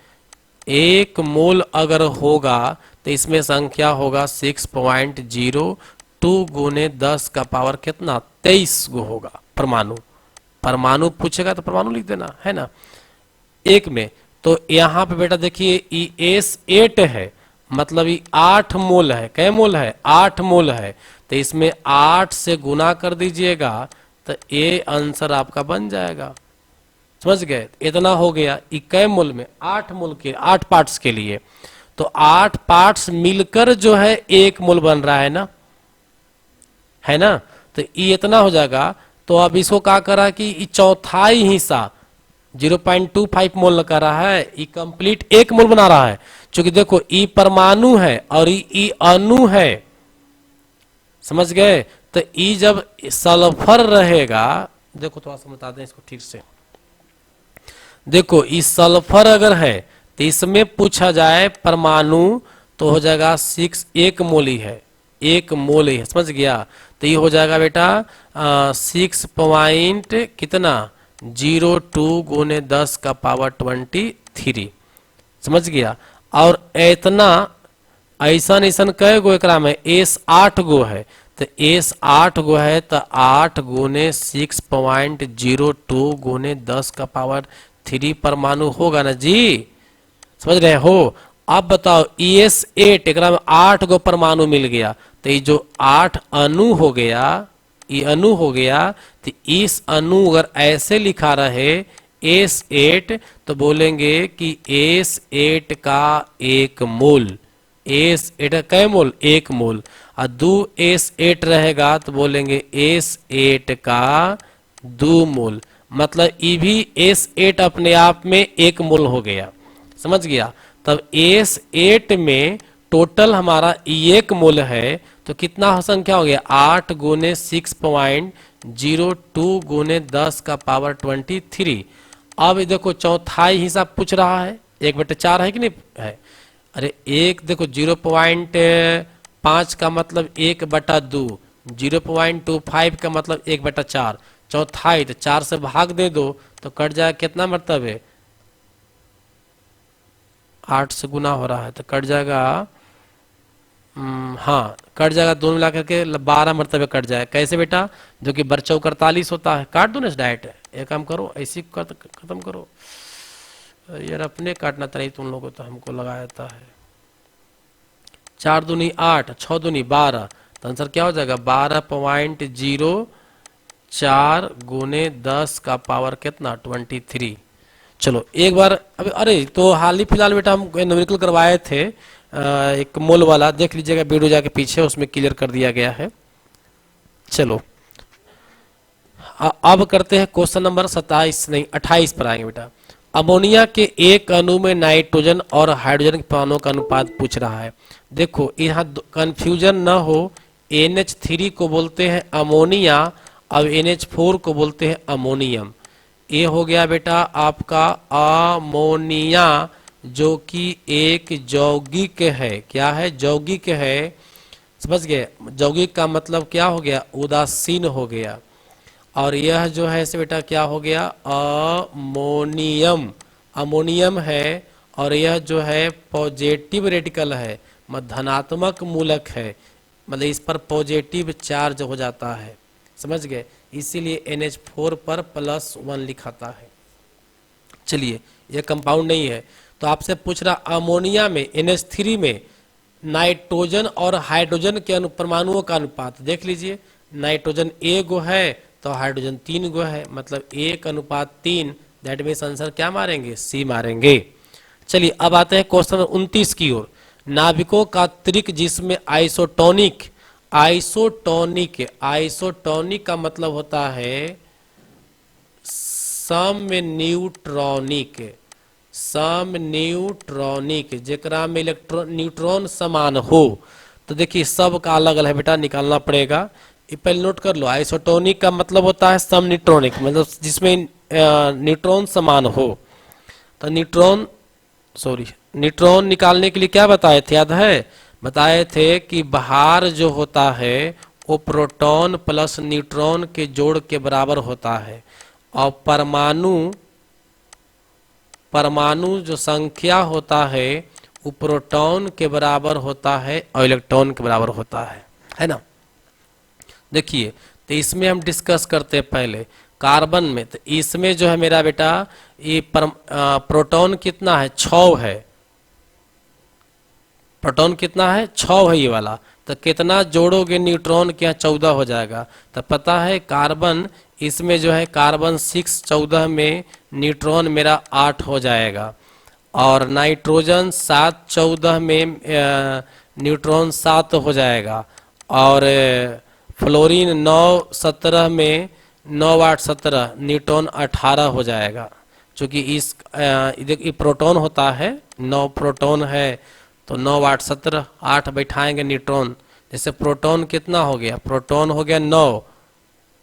Speaker 1: 1 मोल अगर होगा तो इसमें संख्या होगा 6.02 गुने 10 का पावर कितना, 23 गो होगा परमाणु। परमाणु पूछेगा तो परमाणु लिख देना, है ना, 1 में। तो यहाँ पे बेटा देखिए S8 है, मतलब ये 8 मोल है। कै मोल है, 8 मोल है। तो इसमें 8 से गुना कर दीजिएगा तो ये आंसर आपका बन जाएगा। समझ गए, इतना हो गया। कै मोल में, 8 मोल के, 8 पार्ट्स के लिए। तो 8 पार्ट्स मिलकर जो है 1 मोल बन रहा है ना, है ना। तो ये इतना हो जाएगा। तो अब इसको क्या करा कि चौथाई हिस्सा 0.25 मोल कर रहा है, ये कंप्लीट 1 मोल बना रहा है। क्योंकि देखो ई परमाणु है और ई अणु है, समझ गए। तो ई जब सल्फर रहेगा, देखो थोड़ा समझा दें इसको ठीक से। देखो ई सल्फर अगर है तो इसमें पूछा जाए परमाणु, तो हो जाएगा 6, 1 मोल ही है, 1 मोल ही है, समझ गया। तो ये हो जाएगा बेटा 6 पॉइंट कितना, 02 गुने 10 का पावर 23, समझ गया। और इतना ऐसा कै गो एकरा में, S8 गो है। तो S8 गो है तो 8 गुने 6.02 गुने 10 का पावर 3 परमाणु होगा ना जी, समझ रहे हो। अब बताओ S8 एकरा में 8 गो परमाणु मिल गया, तो ये जो 8 अणु हो गया, ये अणु हो गया। तो इस अणु अगर ऐसे लिखा रहे S8, तो बोलेंगे कि S8 का 1 मोल, S8 का कै मोल, 1 मोल। और 2 S8 रहेगा तो बोलेंगे S8 का 2 मोल। मतलब ये भी S8 अपने आप में 1 मोल हो गया, समझ गया। तब S8 में टोटल हमारा 1 मोल है, तो कितना संख्या हो गया, 8 गुने 6.02 गुने 10 का पावर 23। अब देखो चौथाई हिसाब पूछ रहा है, 1/4 है कि नहीं है। अरे एक देखो 0.5 का मतलब 1/2, 0.25 का मतलब 1/4, चौथाई तो 4 से भाग दे दो तो कट जाए, कितना मतलब है, 8 से गुना हो रहा है तो कट जाएगा, हाँ कट जाएगा, दोनों मिला करके 12 मरतबे कट जाए। कैसे बेटा, जो कि बरचौ 48 होता है, काट दो ना डायरेक्ट, एक काम करो ऐसी खत्म करो यार, अपने काटना था नहीं तुम लोगों, तो हमको लगाया था है। 4 दूनी 8, 6 दूनी 12, तो आंसर क्या हो जाएगा, 12.04 गुने 10 का पावर कितना, 23। चलो एक बार अभी, अरे तो हाल ही फिलहाल बेटा हम न्यूमेरिकल करवाए थे एक मोल वाला देख लीजिएगा, वीडियो जाके पीछे उसमें क्लियर कर दिया गया है। चलो अब करते हैं क्वेश्चन नंबर 27 नहीं 28 पर आएंगे बेटा। अमोनिया के एक अणु में नाइट्रोजन और हाइड्रोजन के परमाणुओं का अनुपात पूछ रहा है। देखो यहाँ कंफ्यूजन न हो, NH3 को बोलते हैं अमोनिया और NH4 को बोलते हैं अमोनियम। ये हो गया बेटा आपका अमोनिया, जो कि एक यौगिक है। क्या है? यौगिक है। समझ गए? यौगिक का मतलब क्या हो गया? उदासीन हो गया। और यह जो है से बेटा क्या हो गया? अमोनियम। अमोनियम है और यह जो है पॉजिटिव रेडिकल है, मतलब धनात्मक मूलक है, मतलब इस पर पॉजिटिव चार्ज हो जाता है। समझ गए? इसीलिए NH4 पर +1 लिखाता है। चलिए यह कंपाउंड नहीं है, तो आपसे पूछ रहा अमोनिया में NH3 में नाइट्रोजन और हाइड्रोजन के परमाणुओं का अनुपात देख लीजिए। नाइट्रोजन एक गो है तो हाइड्रोजन 3 गो है, मतलब 1:3। दैट मीन्स आंसर क्या मारेंगे? सी मारेंगे। चलिए अब आते हैं क्वेश्चन नंबर 29 की ओर। नाभिकों का त्रिक जिसमें आइसोटोनिक, आइसोटोनिक का मतलब होता है समन्यूट्रॉनिक, जेकरा में न्यूट्रॉन समान हो। तो देखिए सब का अलग अलग बेटा निकालना पड़ेगा। पहले नोट कर लो, आइसोटोनिक का मतलब होता है समन्यूट्रॉनिक, मतलब जिसमें न्यूट्रॉन समान हो। तो न्यूट्रॉन निकालने के लिए क्या बताए थे? याद है? बताए थे कि भार जो होता है वो प्रोटॉन प्लस न्यूट्रॉन के जोड़ के बराबर होता है, और परमाणु जो संख्या होता है वो प्रोटॉन के बराबर होता है और इलेक्ट्रॉन के बराबर होता है ना। देखिए तो इसमें हम डिस्कस करते हैं पहले कार्बन में। तो इसमें जो है मेरा बेटा ये प्रोटॉन कितना है? 6 है। प्रोटॉन कितना है? 6 है ये वाला। तो कितना जोड़ोगे न्यूट्रॉन के? यहाँ 14 हो जाएगा। तो पता है कार्बन, इसमें जो है कार्बन 6 14 में न्यूट्रॉन मेरा 8 हो जाएगा, और नाइट्रोजन 7 14 में न्यूट्रॉन 7 हो जाएगा, और फ्लोरीन 9 17 में 9 8 17 न्यूट्रॉन 18 हो जाएगा। चूंकि ये प्रोटॉन होता है, 9 प्रोटॉन है तो 9 8 17 8 बैठाएंगे न्यूट्रॉन। जैसे प्रोटॉन कितना हो गया? प्रोटॉन हो गया 9।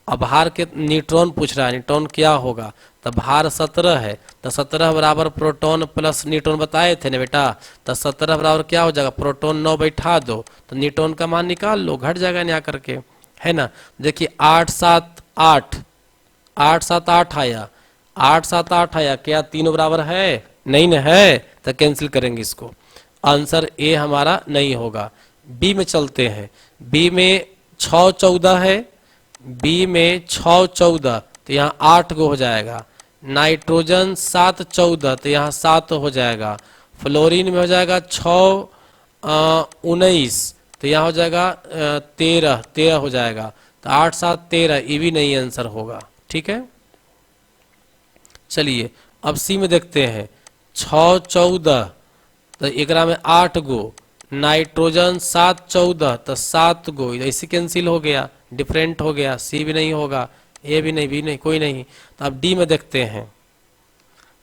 Speaker 1: अब भार के न्यूट्रॉन पूछ रहा है, न्यूट्रॉन क्या होगा? तो भार 17 है, तो 17 बराबर प्रोटॉन प्लस न्यूट्रॉन बताए थे ना बेटा। तो 17 बराबर क्या हो जाएगा? प्रोटॉन 9 बैठा दो तो न्यूट्रॉन का मान निकाल लो, घट जाएगा यहाँ करके, है ना। देखिए 8 7 8 8 7 8 आया, 8 7 8 आया, क्या तीनों बराबर है? नहीं ना है, तो कैंसिल करेंगे इसको। आंसर ए हमारा नहीं होगा। बी में चलते हैं। बी में 6 14 है, बी में 6 14 तो यहाँ 8 गो हो जाएगा। नाइट्रोजन 7 14 तो यहाँ 7 हो जाएगा। फ्लोरीन में हो जाएगा 6 19 तो यहाँ हो जाएगा 13 हो जाएगा। तो 8 7 13, ये भी नहीं आंसर होगा। ठीक है, चलिए अब सी में देखते हैं। 6 14 तो एकरा में 8 गो, नाइट्रोजन 7 14 तो 7 गो, ऐसे कैंसिल हो गया, डिफरेंट हो गया। सी भी नहीं होगा, ए भी नहीं, बी नहीं, कोई नहीं। तो अब डी में देखते हैं।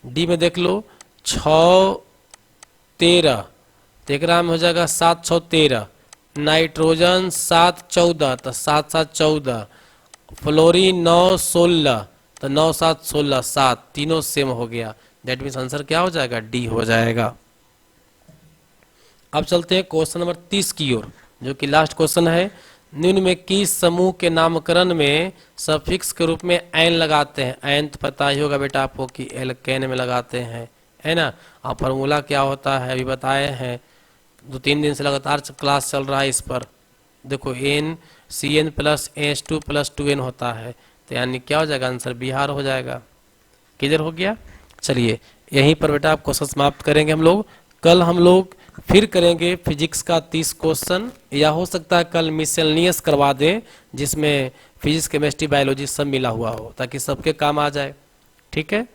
Speaker 1: डी में देख लो 6 13 तो एकरा में हो जाएगा 7 6 13, नाइट्रोजन 7 14 तो 7 7 14, फ्लोरीन 9 16 तो 9 7 16 7, तीनों सेम हो गया। दैट मीन्स आंसर क्या हो जाएगा? डी हो जाएगा। अब चलते हैं क्वेश्चन नंबर 30 की ओर, जो कि लास्ट क्वेश्चन है। निम्न में किस समूह के नामकरण में सफिक्स के रूप में एन लगाते हैं? एन तो पता ही होगा बेटा आपको कि एल्केन में लगाते हैं, है ना। और फार्मूला क्या होता है अभी बताए हैं, 2-3 दिन से लगातार क्लास चल रहा है इस पर। देखो NCN plus H2 plus 2N होता है, तो यानी क्या हो जाएगा? आंसर बिहार हो जाएगा। किधर हो गया? चलिए यहीं पर बेटा आप क्वेश्चन समाप्त करेंगे हम लोग। कल हम लोग फिर करेंगे फिजिक्स का 30 क्वेश्चन, या हो सकता है कल मिसलेनियस करवा दें, जिसमें फिजिक्स केमिस्ट्री बायोलॉजी सब मिला हुआ हो, ताकि सबके काम आ जाए। ठीक है।